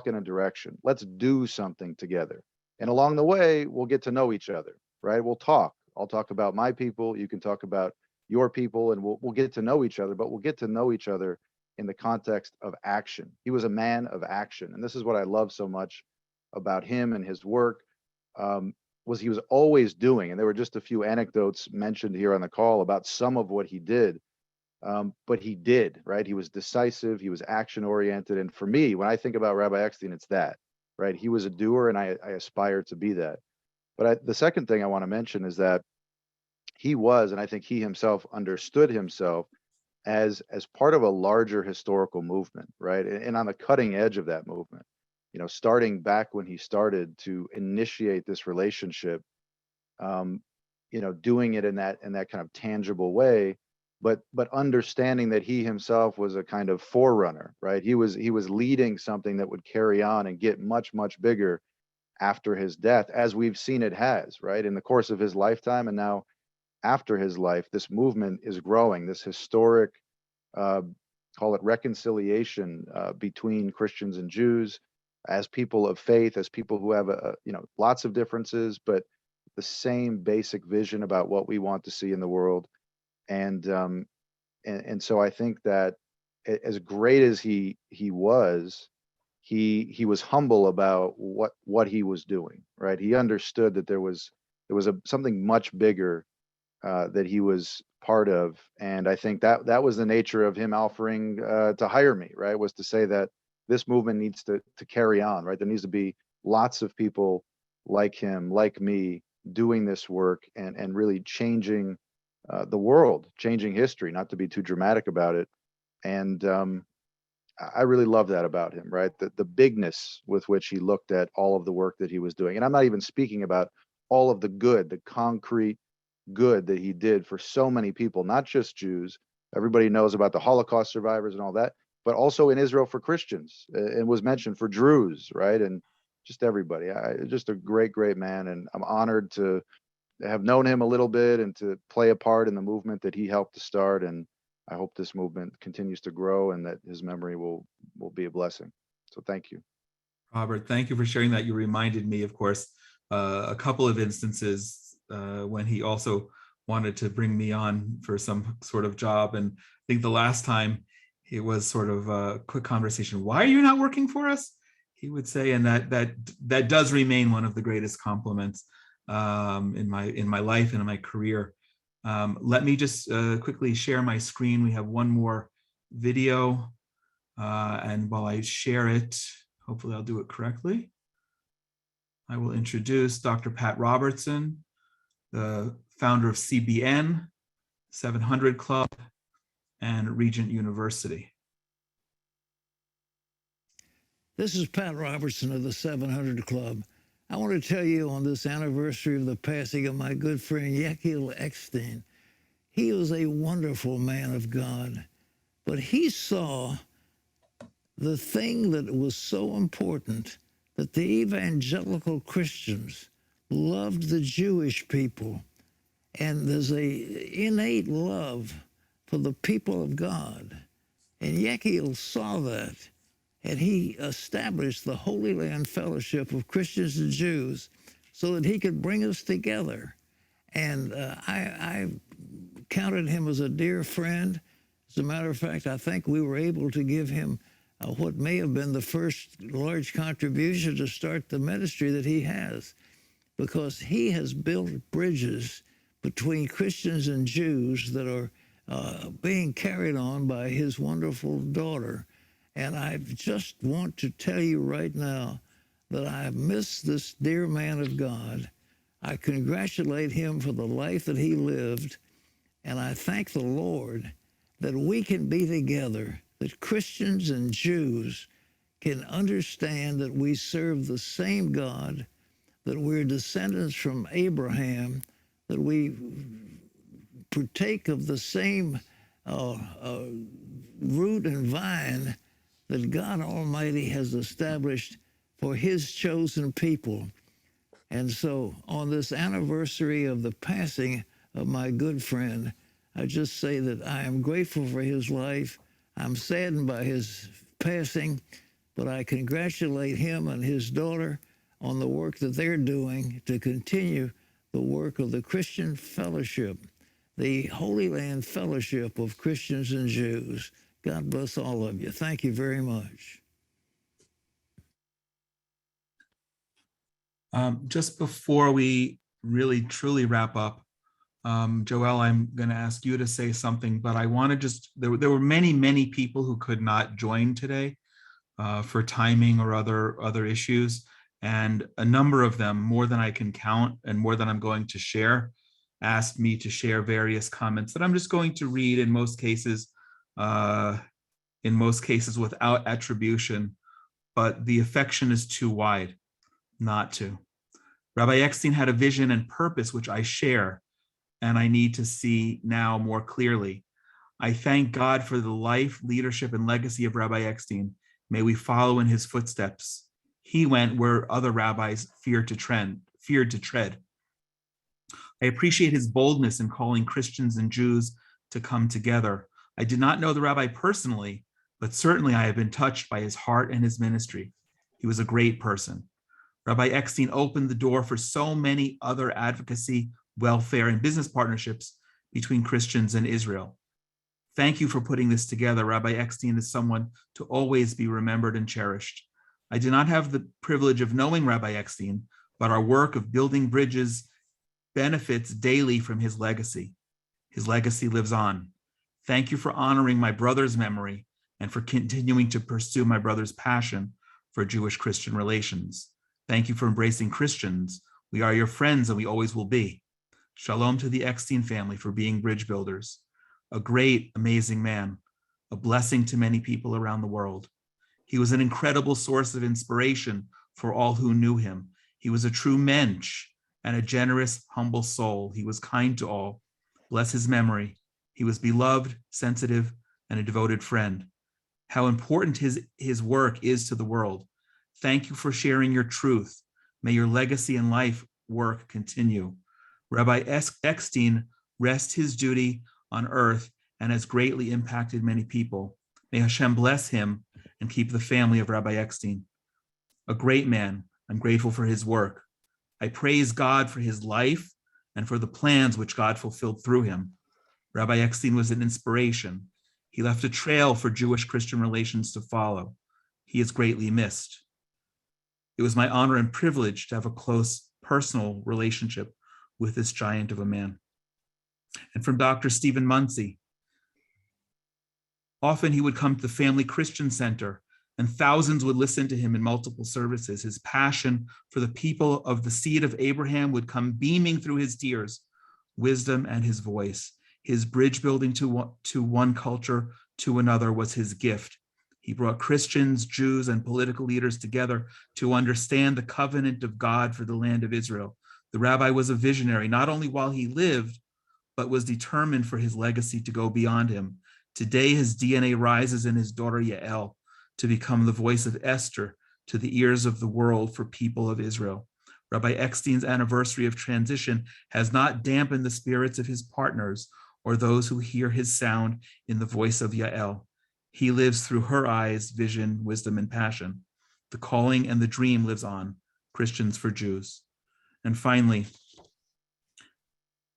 in a direction. Let's do something together. And along the way, we'll get to know each other, right? We'll talk. I'll talk about my people. You can talk about your people, and we'll get to know each other, but we'll get to know each other in the context of action. He was a man of action. And this is what I love so much about him and his work. Was he was always doing, and there were just a few anecdotes mentioned here on the call about some of what he did, but he did, right? He was decisive, he was action oriented, and for me, when I think about Rabbi Eckstein, it's that, right? He was a doer, and I aspire to be that. But the second thing I want to mention is that he was, and I think he himself understood himself as part of a larger historical movement, right? And on the cutting edge of that movement. Starting back when he started to initiate this relationship, doing it in that kind of tangible way, but understanding that he himself was a kind of forerunner, right? He was leading something that would carry on and get much, much bigger after his death, as we've seen it has, right? In the course of his lifetime, and now after his life, this movement is growing, this historic, call it reconciliation between Christians and Jews, as people of faith, as people who have lots of differences, but the same basic vision about what we want to see in the world. And so I think that as great as he was, he was humble about what he was doing, right? He understood that there was something much bigger that he was part of. And I think that was the nature of him offering to hire me, right? Was to say that this movement needs to carry on, right? There needs to be lots of people like him, like me, doing this work and really changing the world, changing history, not to be too dramatic about it. And I really love that about him, right? The bigness with which he looked at all of the work that he was doing. And I'm not even speaking about all of the good, the concrete good that he did for so many people, not just Jews. Everybody knows about the Holocaust survivors and all that, but also in Israel for Christians, and was mentioned for Druze, right? And just everybody. Just a great, great man. And I'm honored to have known him a little bit and to play a part in the movement that he helped to start. And I hope this movement continues to grow and that his memory will be a blessing. So thank you. Robert, thank you for sharing that. You reminded me, of course, a couple of instances when he also wanted to bring me on for some sort of job. And I think the last time it was sort of a quick conversation. Why are you not working for us? He would say, and that does remain one of the greatest compliments in my life and in my career. Let me just quickly share my screen. We have one more video, and while I share it, hopefully I'll do it correctly. I will introduce Dr. Pat Robertson, the founder of CBN, 700 Club, and Regent University. This is Pat Robertson of the 700 Club. I want to tell you on this anniversary of the passing of my good friend Yechiel Eckstein, he was a wonderful man of God, but he saw the thing that was so important, that the evangelical Christians loved the Jewish people, and there's a innate love for the people of God. And Yechiel saw that, and he established the Holy Land Fellowship of Christians and Jews so that he could bring us together. And I counted him as a dear friend. As a matter of fact, I think we were able to give him what may have been the first large contribution to start the ministry that he has, because he has built bridges between Christians and Jews that are being carried on by his wonderful daughter. And I just want to tell you right now that I miss this dear man of God. I congratulate him for the life that he lived, and I thank the Lord that we can be together, that Christians and Jews can understand that we serve the same God, that we're descendants from Abraham, that we partake of the same root and vine that God Almighty has established for his chosen people. And so on this anniversary of the passing of my good friend, I just say that I am grateful for his life. I'm saddened by his passing, but I congratulate him and his daughter on the work that they're doing to continue the work of the Christian Fellowship, the Holy Land Fellowship of Christians and Jews. God bless all of you. Thank you very much. Just before we really truly wrap up, Joel, I'm going to ask you to say something, but I want to just, there were many people who could not join today for timing or other issues. And a number of them, more than I can count and more than I'm going to share, asked me to share various comments that I'm just going to read in most cases without attribution, but the affection is too wide not to. Rabbi Eckstein had a vision and purpose which I share, and I need to see now more clearly. I thank God for the life, leadership, and legacy of Rabbi Eckstein. May we follow in his footsteps. He went where other rabbis feared to tread. I appreciate his boldness in calling Christians and Jews to come together. I did not know the rabbi personally, but certainly I have been touched by his heart and his ministry. He was a great person. Rabbi Eckstein opened the door for so many other advocacy, welfare, and business partnerships between Christians and Israel. Thank you for putting this together. Rabbi Eckstein is someone to always be remembered and cherished. I do not have the privilege of knowing Rabbi Eckstein, but our work of building bridges benefits daily from his legacy. His legacy lives on. Thank you for honoring my brother's memory and for continuing to pursue my brother's passion for Jewish-Christian relations. Thank you for embracing Christians. We are your friends and we always will be. Shalom to the Eckstein family for being bridge builders. A great, amazing man, a blessing to many people around the world. He was an incredible source of inspiration for all who knew him. He was a true mensch and a generous, humble soul. He was kind to all. Bless his memory. He was beloved, sensitive, and a devoted friend. How important his work is to the world. Thank you for sharing your truth. May your legacy and life work continue. Rabbi Eckstein rests his duty on earth and has greatly impacted many people. May Hashem bless him and keep the family of Rabbi Eckstein. A great man, I'm grateful for his work. I praise God for his life and for the plans which God fulfilled through him. Rabbi Eckstein was an inspiration. He left a trail for Jewish-Christian relations to follow. He is greatly missed. It was my honor and privilege to have a close personal relationship with this giant of a man. And from Dr. Stephen Muncie, often he would come to the Family Christian Center and thousands would listen to him in multiple services. His passion for the people of the seed of Abraham would come beaming through his tears, wisdom, and his voice. His bridge building to one culture to another was his gift. He brought Christians, Jews, and political leaders together to understand the covenant of God for the land of Israel. The rabbi was a visionary, not only while he lived, but was determined for his legacy to go beyond him. Today, his DNA rises in his daughter Yael to become the voice of Esther to the ears of the world for people of Israel. Rabbi Eckstein's anniversary of transition has not dampened the spirits of his partners or those who hear his sound in the voice of Yael. He lives through her eyes, vision, wisdom, and passion. The calling and the dream lives on, Christians for Jews. And finally,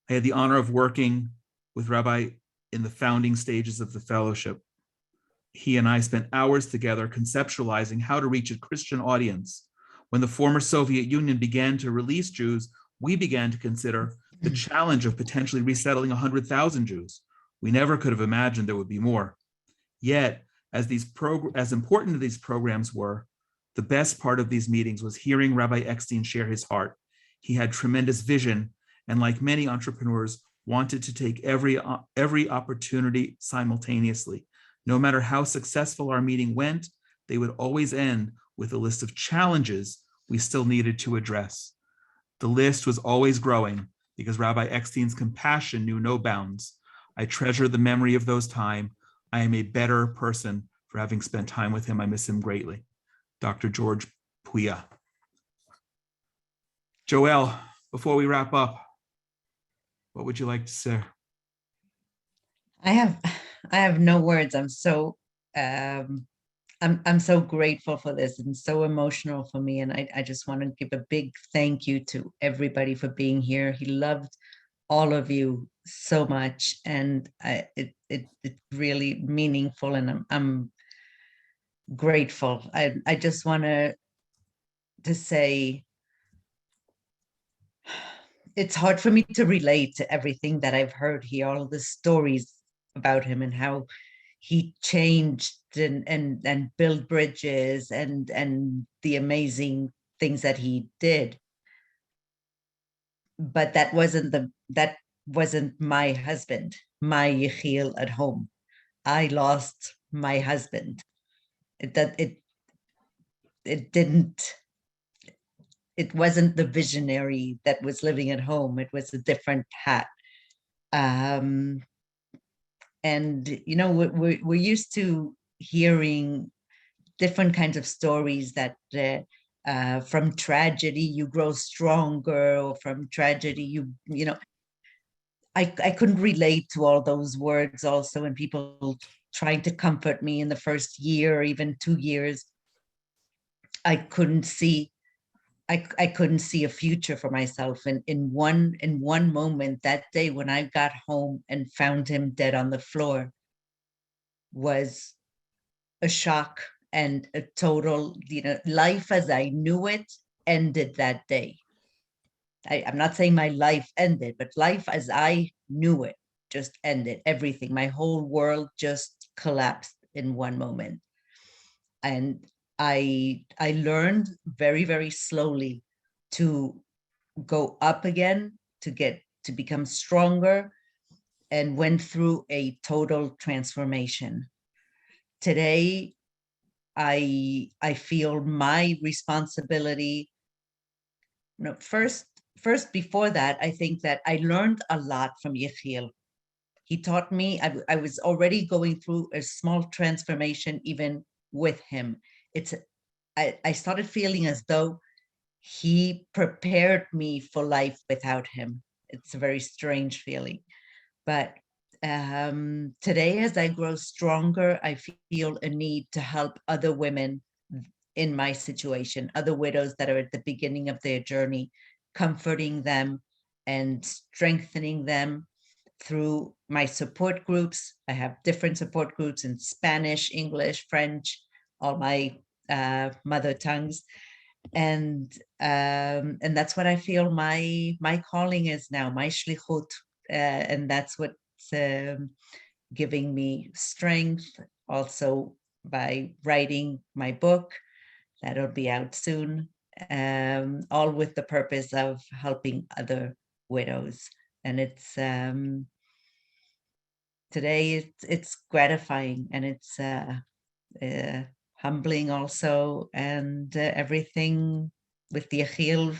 I had the honor of working with Rabbi in the founding stages of the fellowship. He and I spent hours together conceptualizing how to reach a Christian audience. When the former Soviet Union began to release Jews, we began to consider the challenge of potentially resettling 100,000 Jews. We never could have imagined there would be more. Yet, as important as these programs were, the best part of these meetings was hearing Rabbi Eckstein share his heart. He had tremendous vision, and like many entrepreneurs, wanted to take every opportunity simultaneously. No matter how successful our meeting went, they would always end with a list of challenges we still needed to address. The list was always growing because Rabbi Eckstein's compassion knew no bounds. I treasure the memory of those times. I am a better person for having spent time with him. I miss him greatly. Dr. George Puya. Joelle, before we wrap up, what would you like to say? I have no words. I'm so grateful for this and so emotional for me. And I just want to give a big thank you to everybody for being here. He loved all of you so much, and it's really meaningful, and I'm grateful. I just want to say it's hard for me to relate to everything that I've heard here, all the stories about him and how he changed and built bridges and the amazing things that he did. But that wasn't my husband, my Yechiel at home. I lost my husband. It wasn't the visionary that was living at home. It was a different hat. And we're used to hearing different kinds of stories that from tragedy you grow stronger, or from tragedy I couldn't relate to all those words also, and people trying to comfort me in the first year or even 2 years. I couldn't see a future for myself. And in one moment that day when I got home and found him dead on the floor was a shock and a total, life as I knew it ended that day. I'm not saying my life ended, but life as I knew it just ended. Everything, my whole world just collapsed in one moment. And I learned very, very slowly to go up again, to become stronger, and went through a total transformation. Today, I feel my responsibility. First, before that, I think that I learned a lot from Yechiel. He taught me, I was already going through a small transformation even with him. I started feeling as though he prepared me for life without him. It's a very strange feeling. But today, as I grow stronger, I feel a need to help other women in my situation, other widows that are at the beginning of their journey, comforting them and strengthening them through my support groups. I have different support groups in Spanish, English, French, all my mother tongues. And that's what I feel my calling is now, my shlichut. And that's what's giving me strength, also by writing my book that'll be out soon, all with the purpose of helping other widows. And today it's gratifying, and it's humbling also, and everything with Yechiel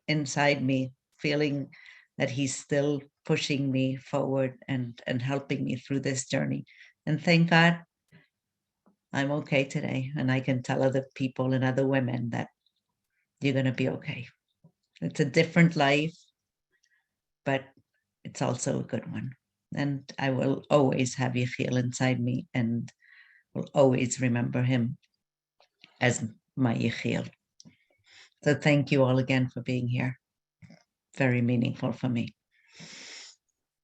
inside me, feeling that he's still pushing me forward and helping me through this journey. And thank God I'm okay today, and I can tell other people and other women that you're going to be okay. It's a different life, but it's also a good one. And I will always have Yechiel inside me, and will always remember him as my Yechiel. So thank you all again for being here. Very meaningful for me.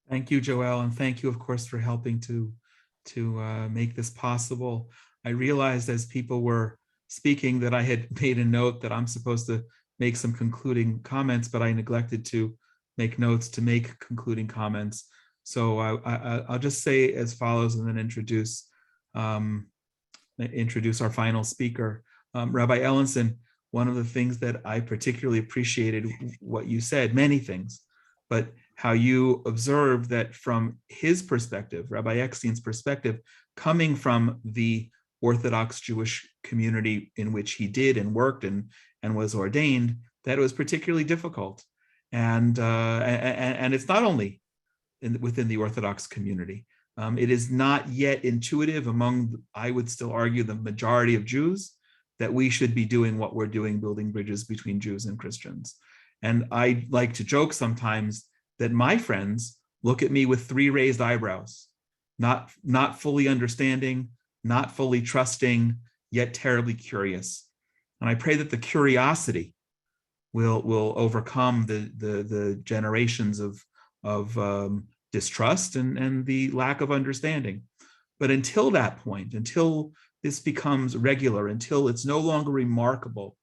Thank you, Joelle, and thank you, of course, for helping to make this possible. I realized as people were speaking that I had made a note that I'm supposed to make some concluding comments, but I neglected to make notes to make concluding comments. So I'll just say as follows and then introduce our final speaker. Rabbi Ellenson, one of the things that I particularly appreciated what you said, many things, but how you observed that from his perspective, Rabbi Eckstein's perspective, coming from the Orthodox Jewish community in which he did and worked and was ordained, that it was particularly difficult. And it's not only within the Orthodox community. It is not yet intuitive among, I would still argue, the majority of Jews that we should be doing what we're doing, building bridges between Jews and Christians. And I like to joke sometimes that my friends look at me with 3 raised eyebrows, not fully understanding, not fully trusting, yet terribly curious. And I pray that the curiosity will overcome the generations of distrust and the lack of understanding. But until that point, until this becomes regular, until it's no longer remarkable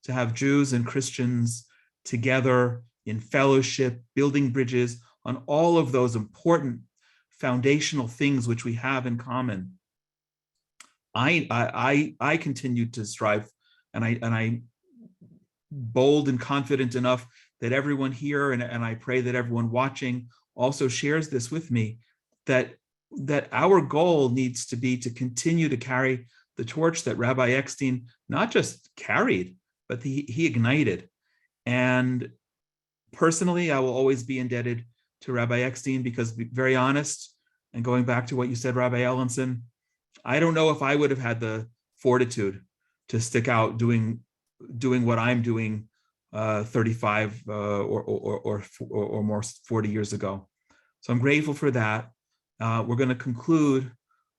to have Jews and Christians together in fellowship, building bridges on all of those important foundational things which we have in common, I continue to strive, and I bold and confident enough that everyone here, and I pray that everyone watching also shares this with me, that our goal needs to be to continue to carry the torch that Rabbi Eckstein not just carried, but he ignited. And personally, I will always be indebted to Rabbi Eckstein because, to be very honest, and going back to what you said, Rabbi Ellenson, I don't know if I would have had the fortitude to stick out doing what I'm doing 35 or more 40 years ago. So I'm grateful for that. We're going to conclude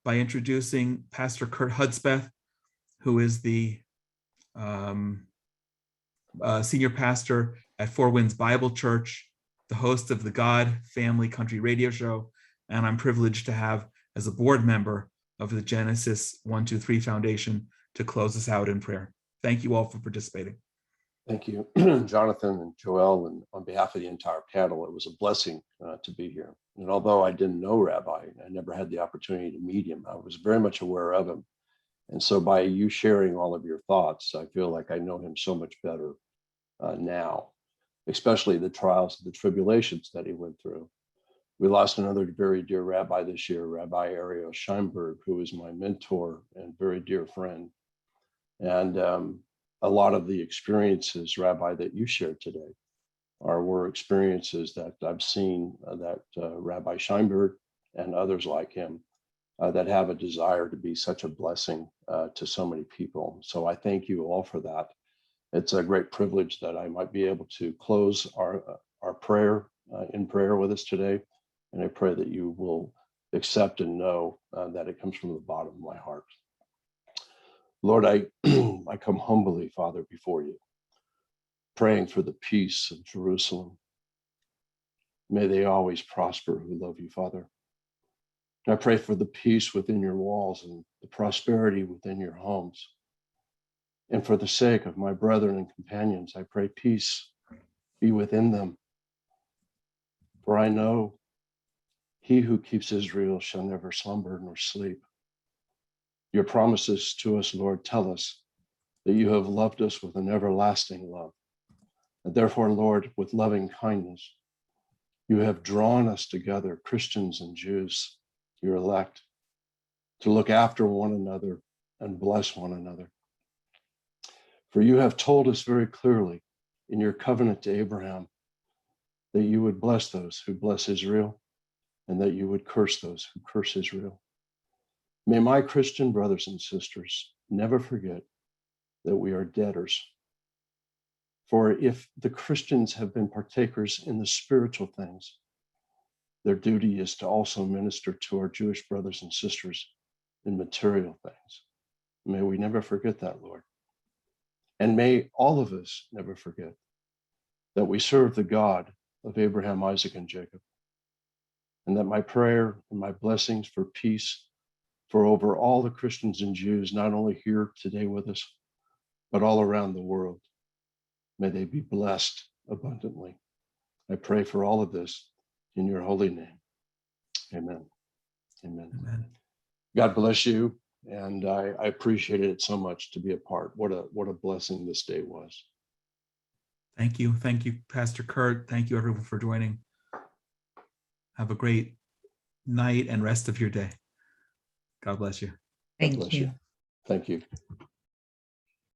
by introducing Pastor Kurt Hudspeth, who is the senior pastor at Four Winds Bible Church, the host of the God Family Country Radio Show, and I'm privileged to have as a board member of the Genesis 123 Foundation to close us out in prayer. Thank you all for participating. Thank you, Jonathan and Joelle, and on behalf of the entire panel, it was a blessing to be here. And although I didn't know Rabbi, I never had the opportunity to meet him, I was very much aware of him. And so by you sharing all of your thoughts, I feel like I know him so much better now, especially the trials and the tribulations that he went through. We lost another very dear rabbi this year, Rabbi Ariel Scheinberg, who is my mentor and very dear friend. And a lot of the experiences, Rabbi, that you shared today were experiences that I've seen that Rabbi Scheinberg and others like him that have a desire to be such a blessing to so many people. So I thank you all for that. It's a great privilege that I might be able to close our prayer in prayer with us today. And I pray that you will accept and know that it comes from the bottom of my heart. Lord, I come humbly, Father, before you, praying for the peace of Jerusalem. May they always prosper who love you, Father. And I pray for the peace within your walls and the prosperity within your homes. And for the sake of my brethren and companions, I pray peace be within them. For I know he who keeps Israel shall never slumber nor sleep. Your promises to us, Lord, tell us that you have loved us with an everlasting love. And therefore, Lord, with loving kindness, You have drawn us together, Christians and Jews, your elect, to look after one another and bless one another. For you have told us very clearly in your covenant to Abraham that you would bless those who bless Israel and that you would curse those who curse Israel. May my Christian brothers and sisters never forget that we are debtors. For if the Christians have been partakers in the spiritual things, their duty is to also minister to our Jewish brothers and sisters in material things. May we never forget that, Lord. And may all of us never forget that we serve the God of Abraham, Isaac, and Jacob. And that my prayer and my blessings for peace for over all the Christians and Jews, not only here today with us, but all around the world. May they be blessed abundantly. I pray for all of this in your holy name. Amen. Amen. Amen. God bless you. And I appreciated it so much to be a part. What a blessing this day was. Thank you. Thank you, Pastor Kurt. Thank you, everyone, for joining. Have a great night and rest of your day. God bless you. God Thank bless you. Thank you.